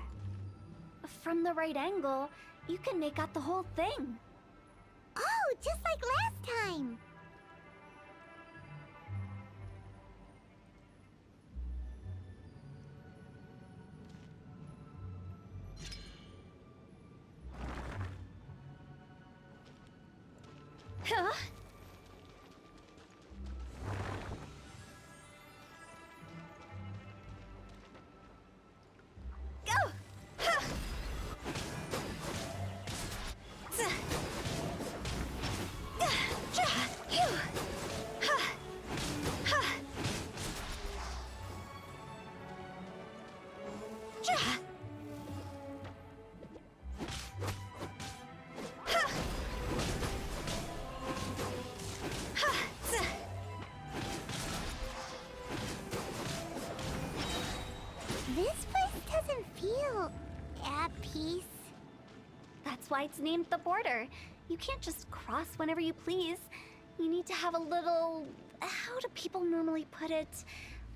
From the right angle, you can make out the whole thing. Oh, just like last time. That's why it's named the border. You can't just cross whenever you please. You need to have a little... how do people normally put it?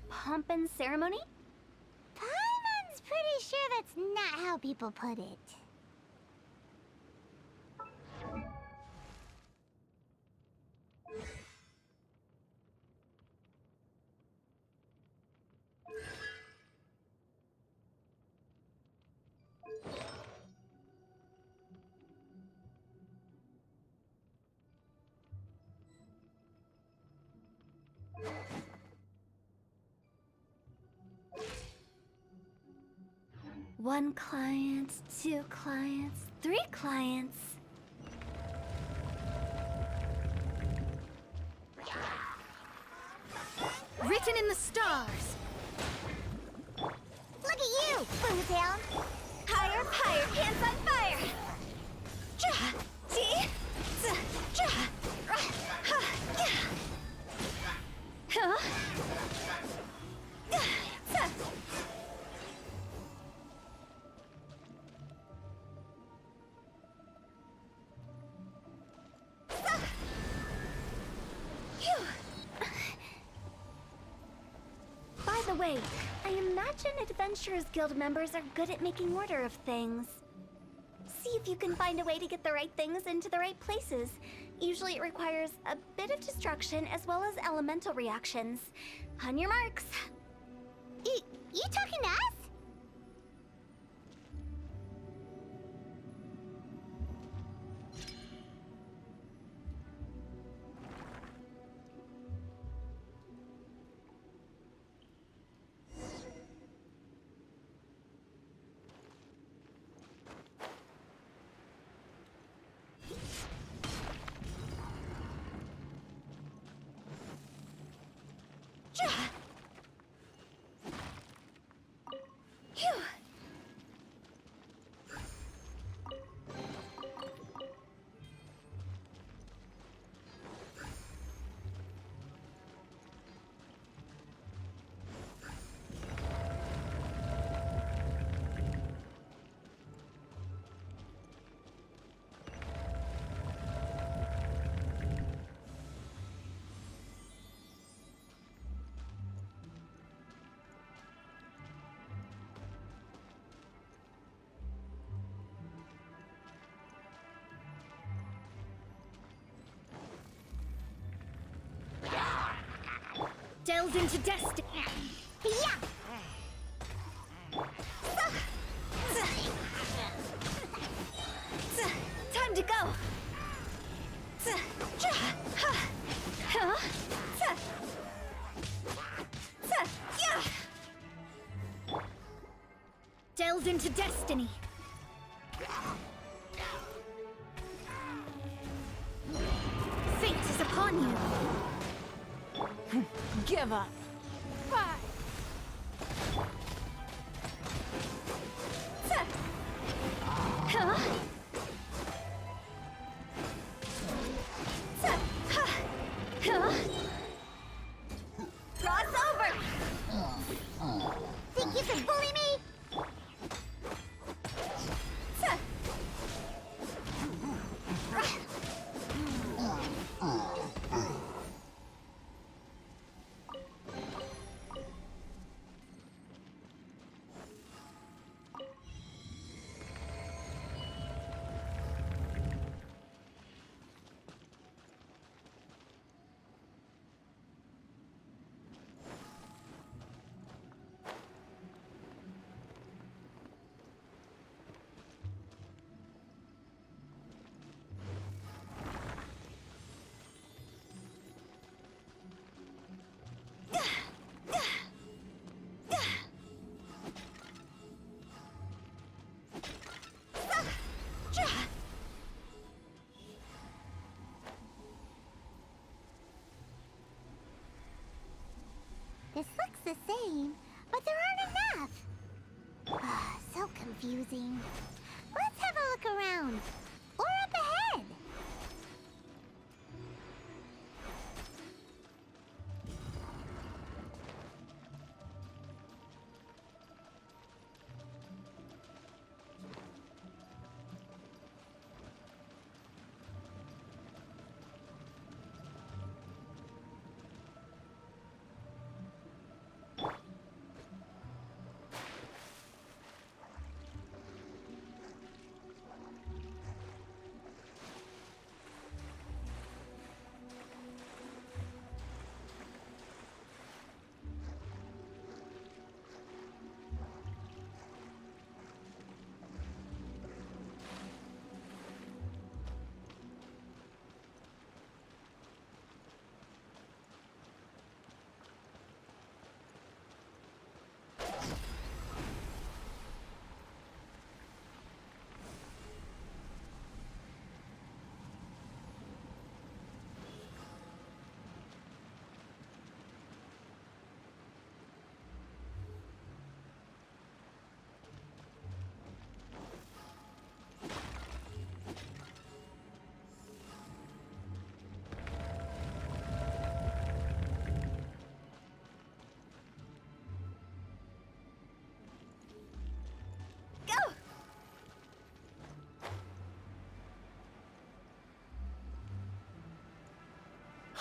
Pomp and ceremony? Paimon's pretty sure that's not how people put it. One client, 2 clients, 3 clients. Written in the stars! Look at you, Hu Tao! Higher, higher, pants on fire! Ja, ji, z, ja, ra, ha, ya. Huh? Ga, z. Sa. Phew. By the way, I imagine Adventurers Guild members are good at making order of things. See if you can find a way to get the right things into the right places. Usually it requires a bit of destruction as well as elemental reactions. On your marks. You talking to us? Ja. Phew. Delved into destiny. Yeah! Time to go. Delved into destiny. Fate is upon you. Give up. Cross over. Think you can bully me? This looks the same, but there aren't enough. So confusing. Let's have a look around. Or up ahead.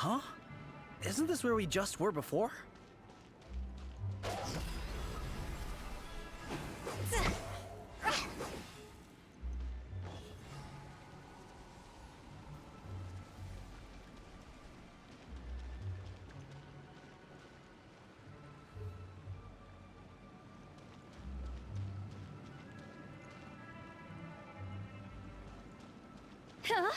Huh? Isn't this where we just were before? Huh?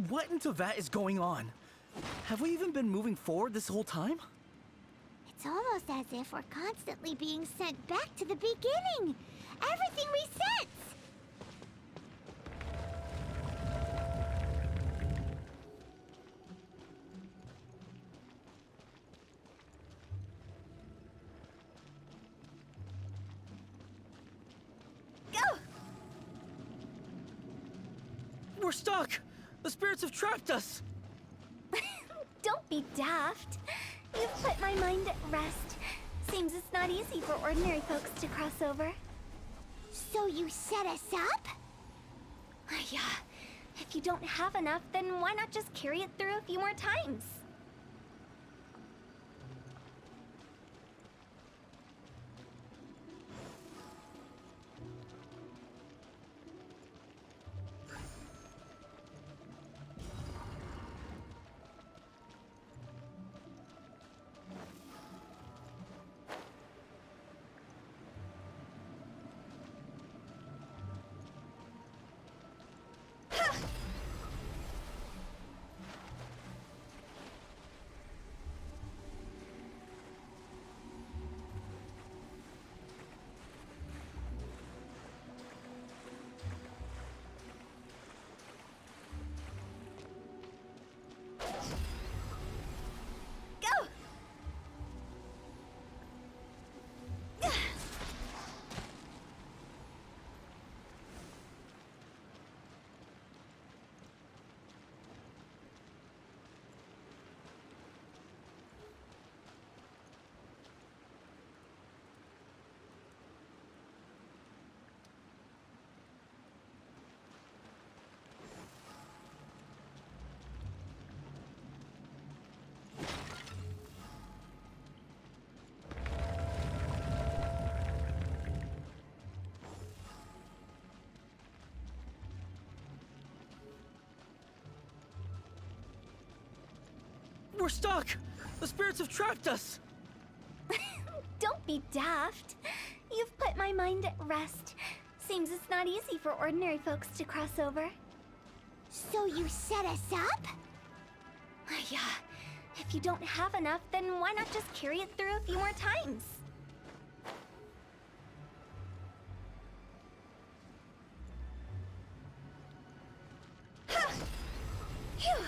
What into that is going on? Have we even been moving forward this whole time? It's almost as if we're constantly being sent back to the beginning. Everything resets. Go! We're stuck! The spirits have trapped us! Don't be daft. You've put my mind at rest. Seems it's not easy for ordinary folks to cross over. So you set us up? Yeah. If you don't have enough, then why not just carry it through a few more times? Go! We're stuck! The spirits have trapped us! Don't be daft. You've put my mind at rest. Seems it's not easy for ordinary folks to cross over. So you set us up? Yeah. If you don't have enough, then why not just carry it through a few more times? Phew.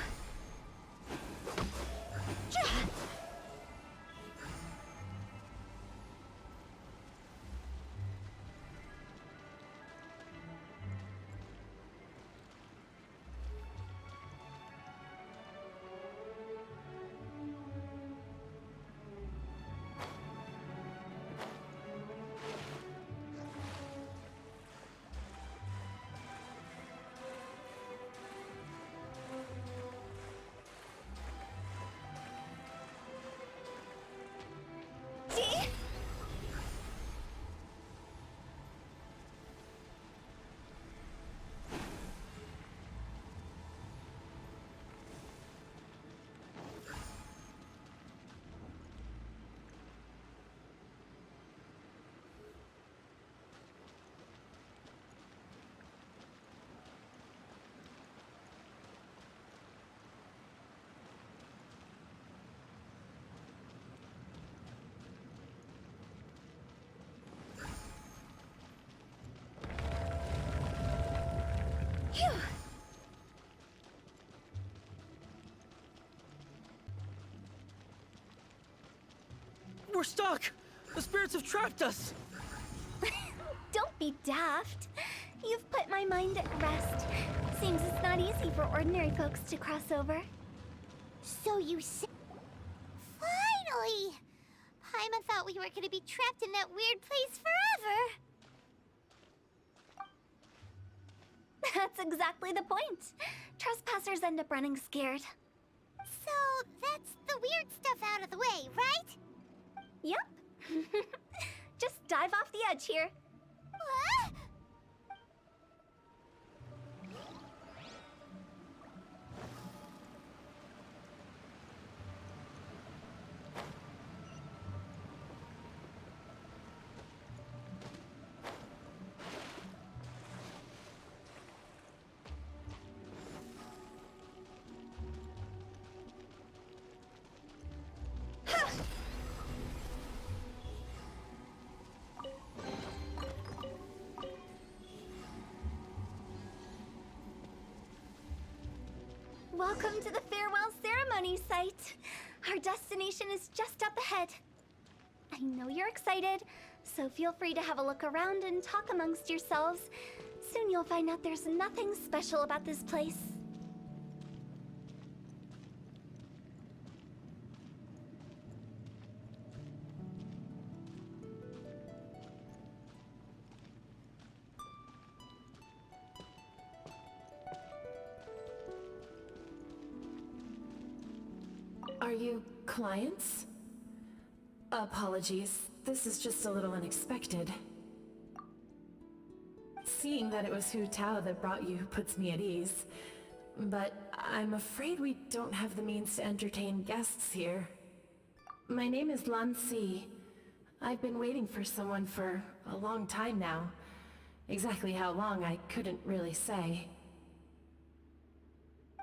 We're stuck! The spirits have trapped us! Don't be daft. You've put my mind at rest. Seems it's not easy for ordinary folks to cross over. So you say... Finally! Paimon thought we were gonna be trapped in that weird place forever. That's exactly the point. Trespassers end up running scared. So that's the weird stuff out of the way, right? Yep. Just dive off the edge here. What? Welcome to the farewell ceremony site. Our destination is just up ahead. I know you're excited, so feel free to have a look around and talk amongst yourselves. Soon you'll find out there's nothing special about this place. Are you clients? Apologies, this is just a little unexpected. Seeing that it was Hu Tao that brought you puts me at ease. But I'm afraid we don't have the means to entertain guests here. My name is Lan Si. I've been waiting for someone for a long time now. Exactly how long, I couldn't really say.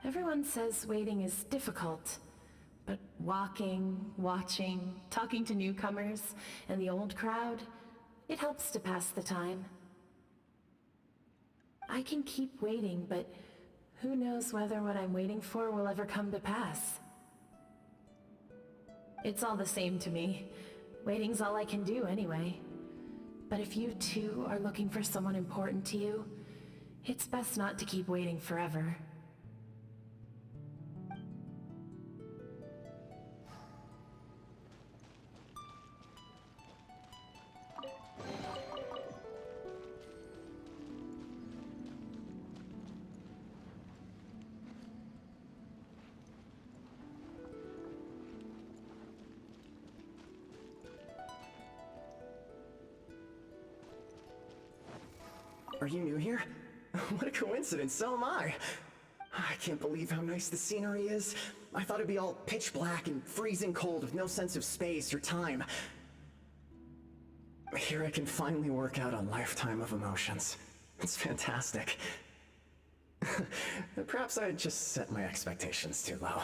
Everyone says waiting is difficult. But walking, watching, talking to newcomers, and the old crowd, it helps to pass the time. I can keep waiting, but who knows whether what I'm waiting for will ever come to pass. It's all the same to me. Waiting's all I can do anyway. But if you too are looking for someone important to you, it's best not to keep waiting forever. Are you new here? What a coincidence, so am I. I can't believe how nice the scenery is. I thought it'd be all pitch black and freezing cold with no sense of space or time. Here I can finally work out a lifetime of emotions. It's fantastic. Perhaps I just set my expectations too low.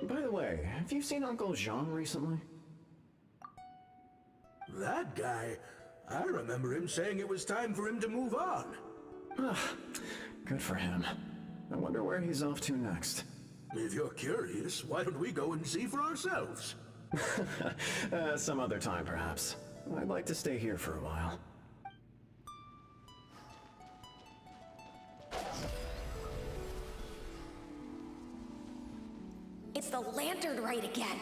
By the way, have you seen Uncle Jean recently? That guy? I remember him saying it was time for him to move on. Good for him. I wonder where he's off to next. If you're curious, why don't we go and see for ourselves? Some other time, perhaps. I'd like to stay here for a while. It's the lantern rite again.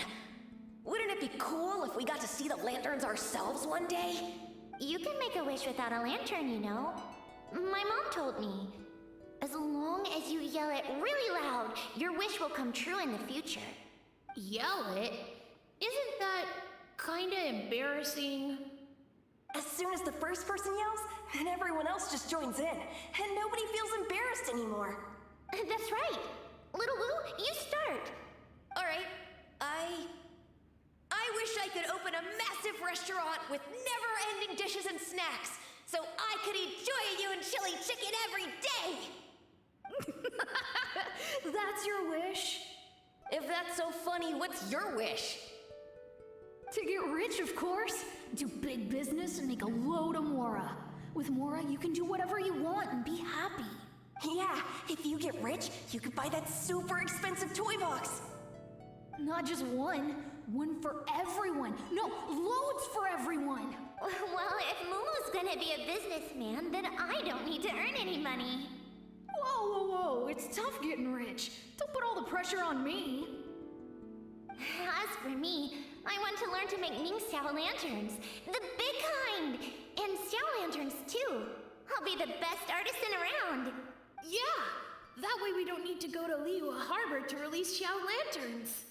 Wouldn't it be cool if we got to see the lanterns ourselves one day? You can make a wish without a lantern, you know. My mom told me. As long as you yell it really loud, your wish will come true in the future. Yell it? Isn't that kinda embarrassing? As soon as the first person yells, and everyone else just joins in, and nobody feels embarrassed anymore. That's right. Little Wu, you start. Alright, I wish I could open a massive restaurant with never-ending dishes and snacks, so I could eat Joy and chili chicken every day! That's your wish? If that's so funny, what's your wish? To get rich, of course. Do big business and make a load of Mora. With Mora, you can do whatever you want and be happy. Yeah, if you get rich, rich, you could buy that super expensive toy box. Not just one. One for everyone. No, loads for everyone. Well, if Momo's gonna be a businessman, then I don't need to earn any money. Whoa, whoa, whoa. It's tough getting rich. Don't put all the pressure on me. As for me, I want to learn to make Ning-Xiao lanterns. The big kind! And Xiao lanterns, too. I'll be the best artisan around. Yeah! That way we don't need to go to Liyue Harbor to release Xiao lanterns.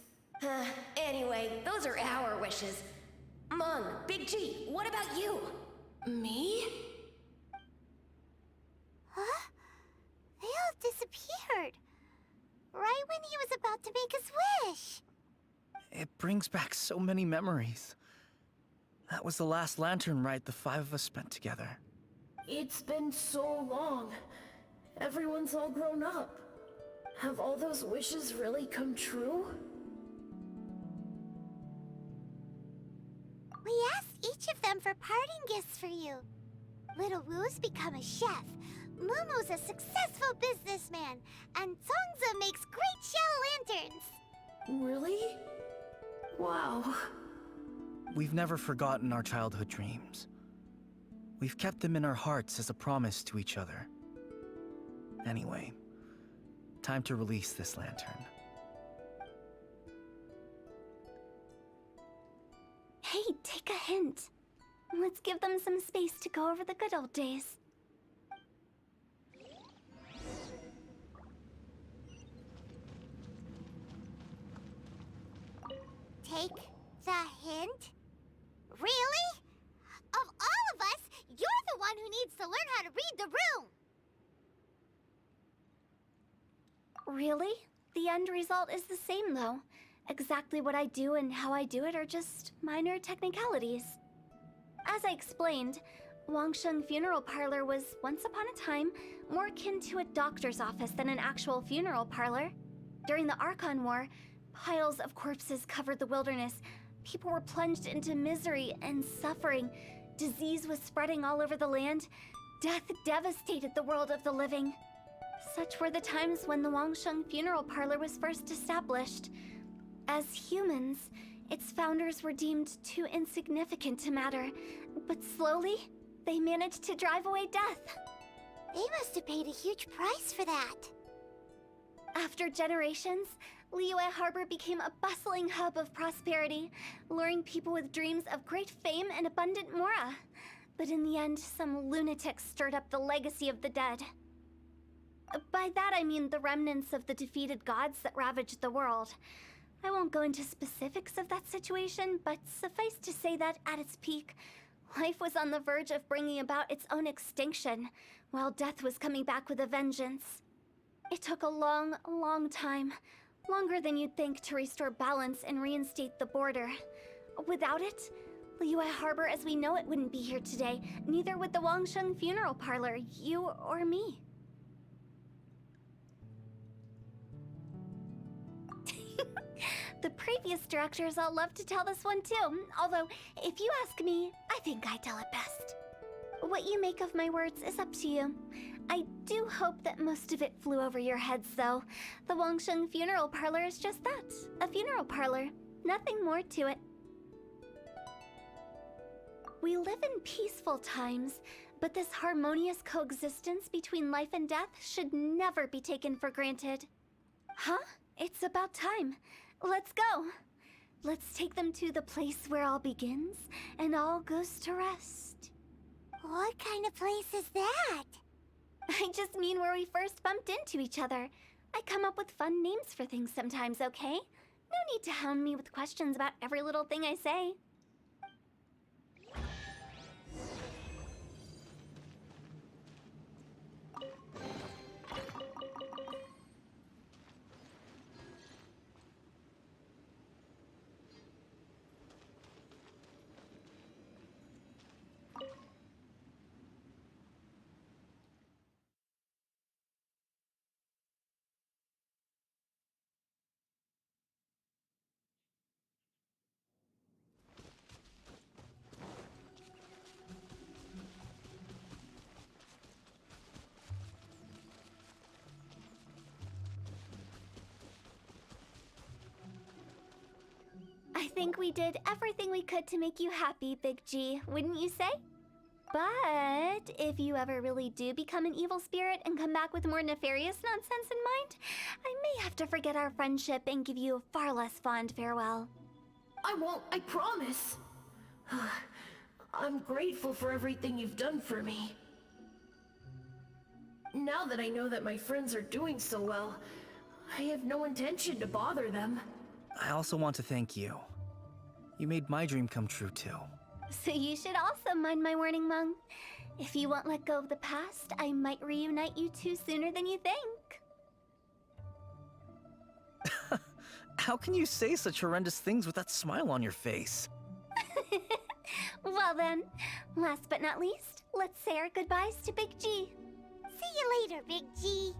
Anyway, those are our wishes. Mung, Big G, what about you? Me? Huh? They all disappeared. Right when he was about to make his wish. It brings back so many memories. That was the last lantern ride the 5 of us spent together. It's been so long. Everyone's all grown up. Have all those wishes really come true? We asked each of them for parting gifts for you. Little Wu's become a chef. Momo's a successful businessman. And Songza makes great shell lanterns. Really? Wow. We've never forgotten our childhood dreams. We've kept them in our hearts as a promise to each other. Anyway, time to release this lantern. Hey, take a hint. Let's give them some space to go over the good old days. Take the hint? Really? Of all of us, you're the one who needs to learn how to read the room! Really? The end result is the same, though. Exactly what I do and how I do it are just minor technicalities. As I explained, Wangsheng Funeral Parlor was, once upon a time, more akin to a doctor's office than an actual funeral parlor. During the Archon War, piles of corpses covered the wilderness. People were plunged into misery and suffering. Disease was spreading all over the land. Death devastated the world of the living. Such were the times when the Wangsheng Funeral Parlor was first established. As humans, its founders were deemed too insignificant to matter, but slowly, they managed to drive away death. They must have paid a huge price for that. After generations, Liyue Harbor became a bustling hub of prosperity, luring people with dreams of great fame and abundant mora. But in the end, some lunatics stirred up the legacy of the dead. By that I mean the remnants of the defeated gods that ravaged the world. I won't go into specifics of that situation, but suffice to say that at its peak, life was on the verge of bringing about its own extinction, while death was coming back with a vengeance. It took a long, long time, longer than you'd think, to restore balance and reinstate the border. Without it, Liyue Harbor as we know it wouldn't be here today, neither would the Wangsheng Funeral Parlor, you or me. The previous directors all love to tell this one too, although, if you ask me, I think I tell it best. What you make of my words is up to you. I do hope that most of it flew over your heads, though. The Wangsheng Funeral Parlor is just that, a funeral parlor. Nothing more to it. We live in peaceful times, but this harmonious coexistence between life and death should never be taken for granted. Huh? It's about time. Let's go. Let's take them to the place where all begins and all goes to rest. What kind of place is that? I just mean where we first bumped into each other. I come up with fun names for things sometimes, okay? No need to hound me with questions about every little thing I say. think we did everything we could to make you happy, Big G, wouldn't you say? But if you ever really do become an evil spirit and come back with more nefarious nonsense in mind, I may have to forget our friendship and give you a far less fond farewell. I won't, I promise. I'm grateful for everything you've done for me. Now that I know that my friends are doing so well, I have no intention to bother them. I also want to thank you. You made my dream come true too. So you should also mind my warning, Mung. If you won't let go of the past, I might reunite you two sooner than you think. How can you say such horrendous things with that smile on your face? Well then, last but not least, let's say our goodbyes to Big G. See you later, Big G.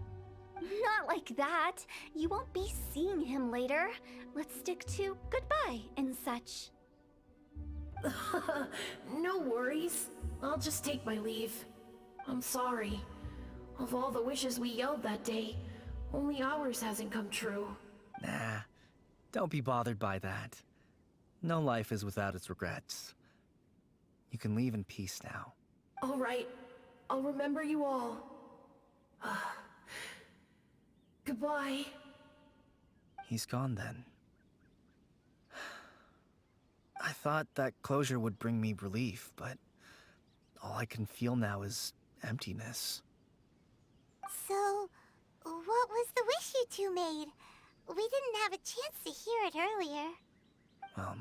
Not like that. You won't be seeing him later. Let's stick to goodbye and such. No worries. I'll just take my leave. I'm sorry. Of all the wishes we yelled that day, only ours hasn't come true. Nah, don't be bothered by that. No life is without its regrets. You can leave in peace now. All right. I'll remember you all. Goodbye. He's gone then. I thought that closure would bring me relief, but all I can feel now is emptiness. So, what was the wish you two made? We didn't have a chance to hear it earlier. Well,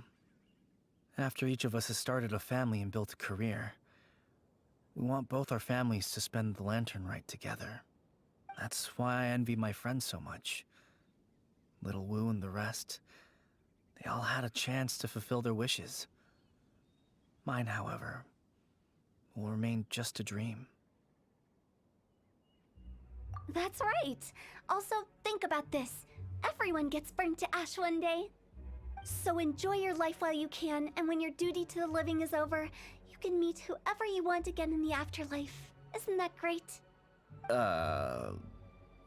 after each of us has started a family and built a career, we want both our families to spend the Lantern Rite together. That's why I envy my friends so much. Little Wu and the rest, they all had a chance to fulfill their wishes. Mine, however, will remain just a dream. That's right. Also, think about this. Everyone gets burnt to ash one day. So enjoy your life while you can, and when your duty to the living is over, you can meet whoever you want again in the afterlife. Isn't that great?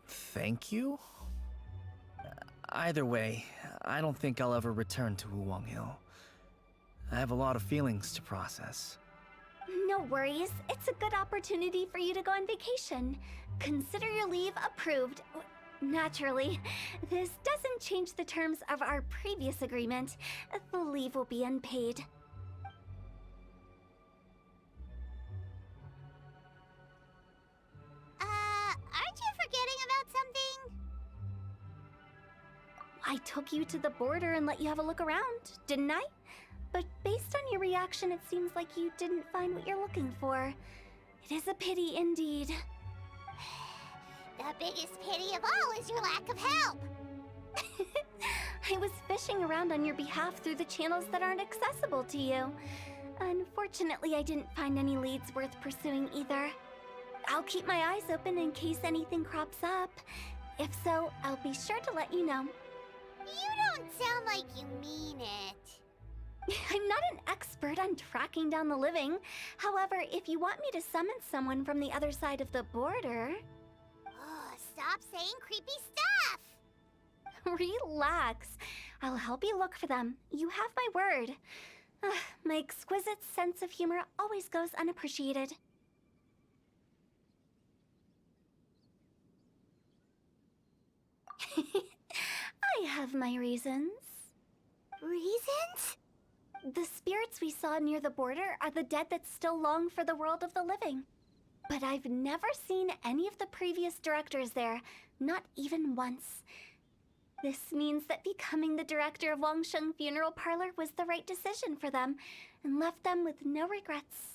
Thank you? Either way, I don't think I'll ever return to Wuwang Hill. I have a lot of feelings to process. No worries. It's a good opportunity for you to go on vacation. Consider your leave approved. Naturally, this doesn't change the terms of our previous agreement. The leave will be unpaid. Aren't you forgetting about something? I took you to the border and let you have a look around, didn't I? But based on your reaction, it seems like you didn't find what you're looking for. It is a pity indeed. The biggest pity of all is your lack of help. I was fishing around on your behalf through the channels that aren't accessible to you. Unfortunately, I didn't find any leads worth pursuing either. I'll keep my eyes open in case anything crops up. If so, I'll be sure to let you know. You don't sound like you mean it. I'm not an expert on tracking down the living. However, if you want me to summon someone from the other side of the border... Oh, stop saying creepy stuff! Relax. I'll help you look for them. You have my word. My exquisite sense of humor always goes unappreciated. I have my reasons. Reasons? The spirits we saw near the border are the dead that still long for the world of the living. But I've never seen any of the previous directors there, not even once. This means that becoming the director of Wangsheng Funeral Parlor was the right decision for them, and left them with no regrets.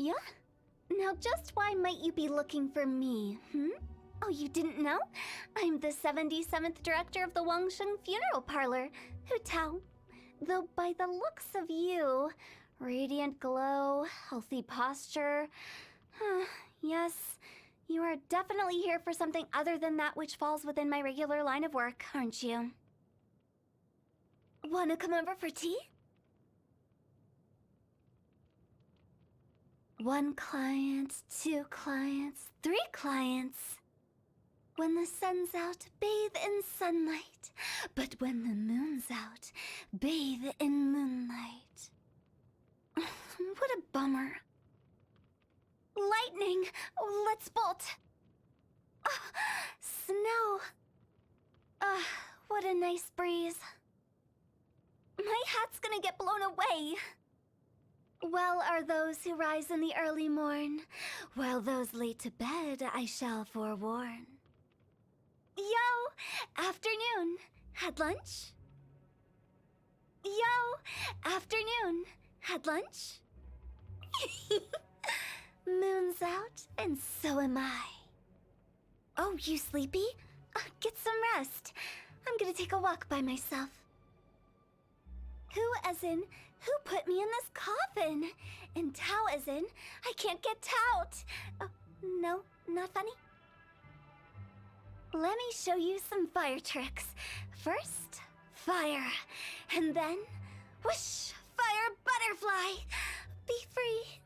Yeah? Now just why might you be looking for me, Oh, you didn't know? I'm the 77th director of the Wangsheng Funeral Parlor, Hu Tao. Though by the looks of you, radiant glow, healthy posture, yes, you are definitely here for something other than that which falls within my regular line of work, aren't you? Wanna come over for tea? One client, two clients, three clients. When the sun's out, bathe in sunlight. But when the moon's out, bathe in moonlight. What a bummer. Lightning! Oh, let's bolt! Snow! What a nice breeze. My hat's gonna get blown away. Well are those who rise in the early morn, while those laid to bed I shall forewarn. Yo! Afternoon. Had lunch? Yo! Afternoon. Had lunch? Moon's out, and so am I. Oh, you sleepy? Get some rest. I'm gonna take a walk by myself. Who as in, who put me in this coffin? And Tao as in, I can't get tout. Oh, no, not funny? Let me show you some fire tricks. First, fire. And then, whoosh, fire butterfly. Be free.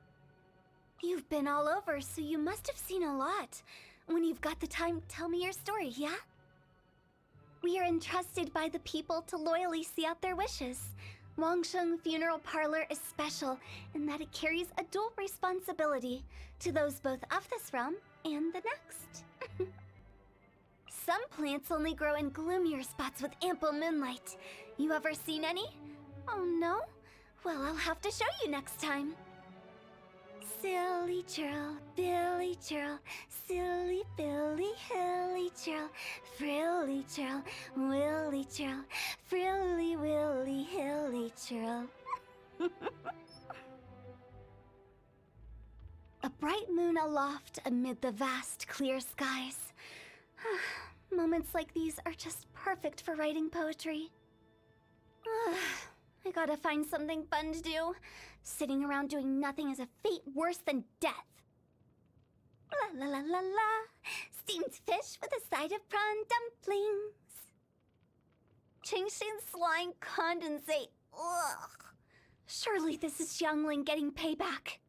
You've been all over, so you must have seen a lot. When you've got the time, tell me your story, yeah? We are entrusted by the people to loyally see out their wishes. Wangsheng Funeral Parlor is special in that it carries a dual responsibility to those both of this realm and the next. Some plants only grow in gloomier spots with ample moonlight. You ever seen any? Oh no? Well, I'll have to show you next time. Silly churl, billy churl, silly billy hilly churl, frilly churl, willy churl, frilly willy hilly churl. A bright moon aloft amid the vast clear skies. Moments like these are just perfect for writing poetry. I gotta find something fun to do. Sitting around doing nothing is a fate worse than death. La la la la la. Steamed fish with a side of prawn dumplings. Qingshin slime condensate. Ugh. Surely this is Xiangling getting payback.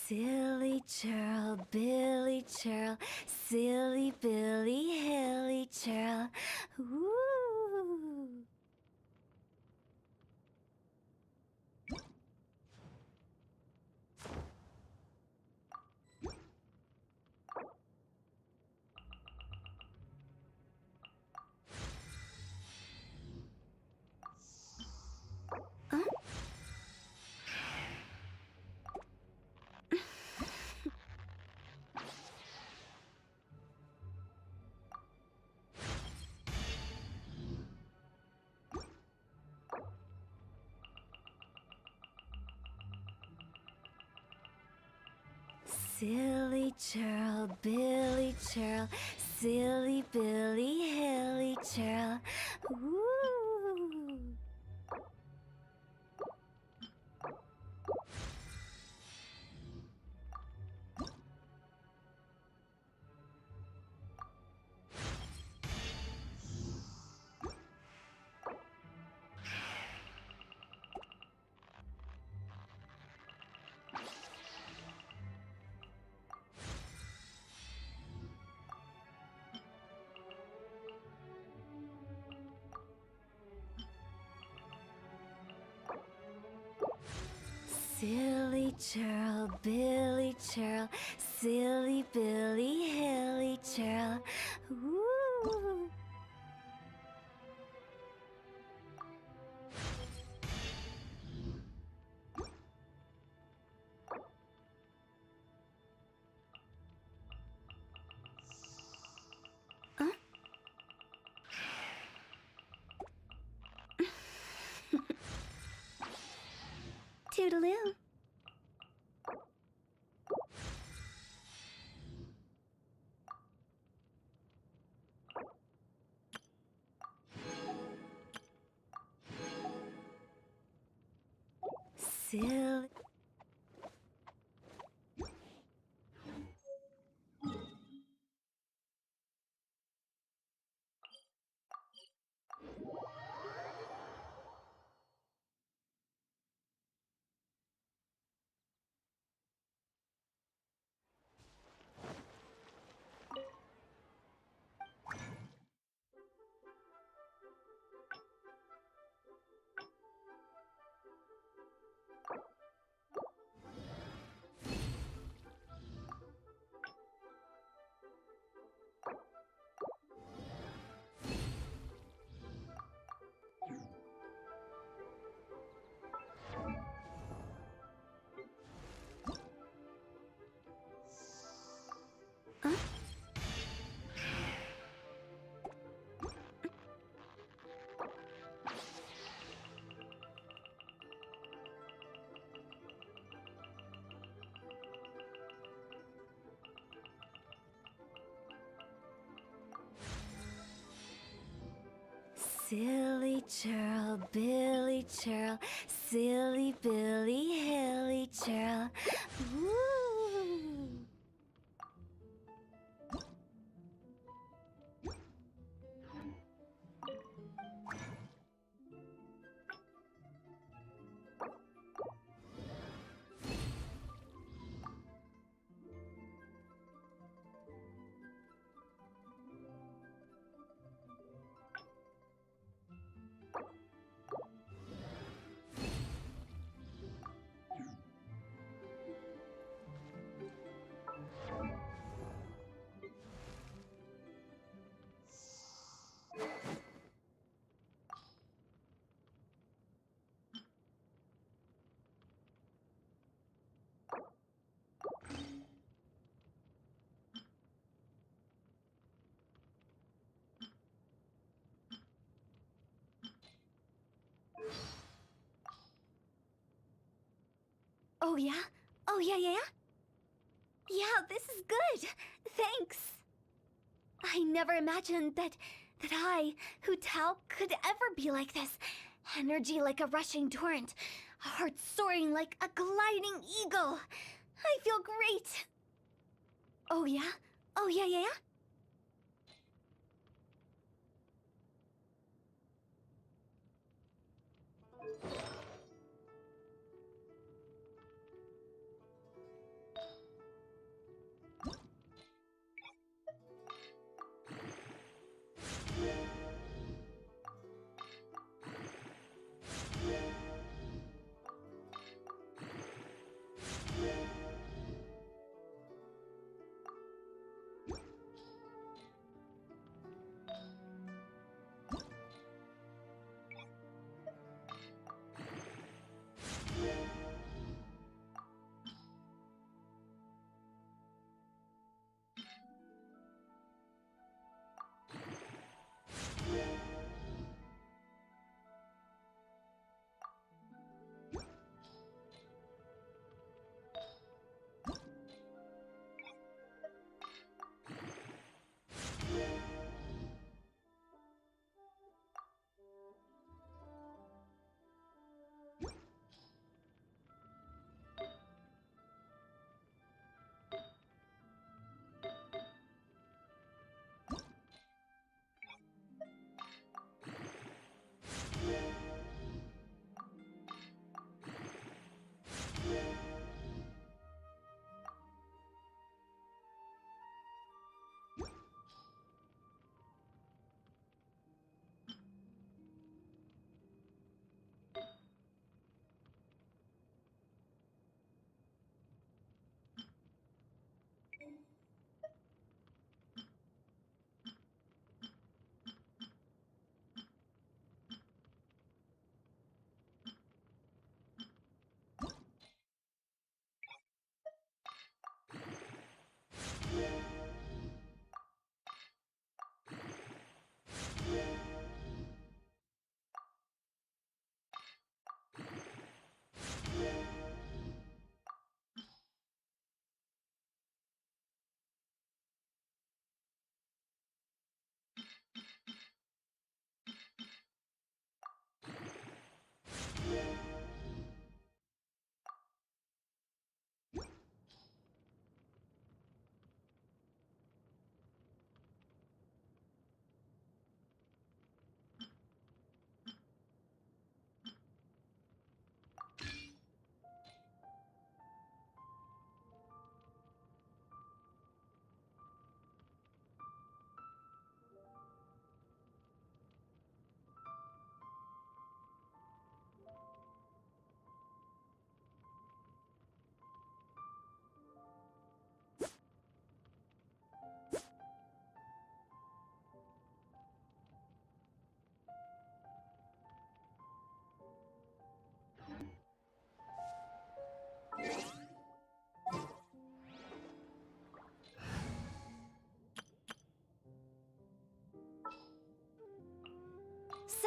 Silly churl, Billy churl, silly Billy, hilly churl. Ooh. Huh? Silly churl, Billy churl, silly Billy, hilly churl. Ooh. Silly churl, Billy churl, silly Billy, hilly churl. Ooh. Huh? Toodaloo. Silly. Huh? Silly churl, Billy churl, silly Billy, hilly churl. Ooh. Oh yeah? Oh yeah. Yeah, this is good. Thanks. I never imagined that I, Hu Tao, could ever be like this. Energy like a rushing torrent, a heart soaring like a gliding eagle. I feel great. Oh yeah? Oh yeah.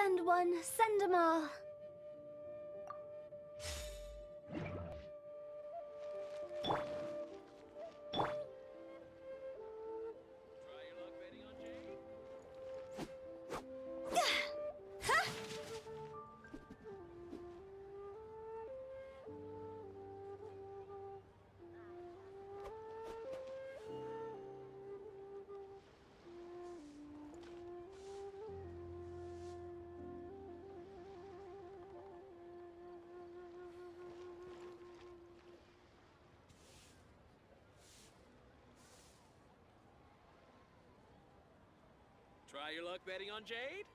Send one, send 'em all. Try your luck betting on Jade?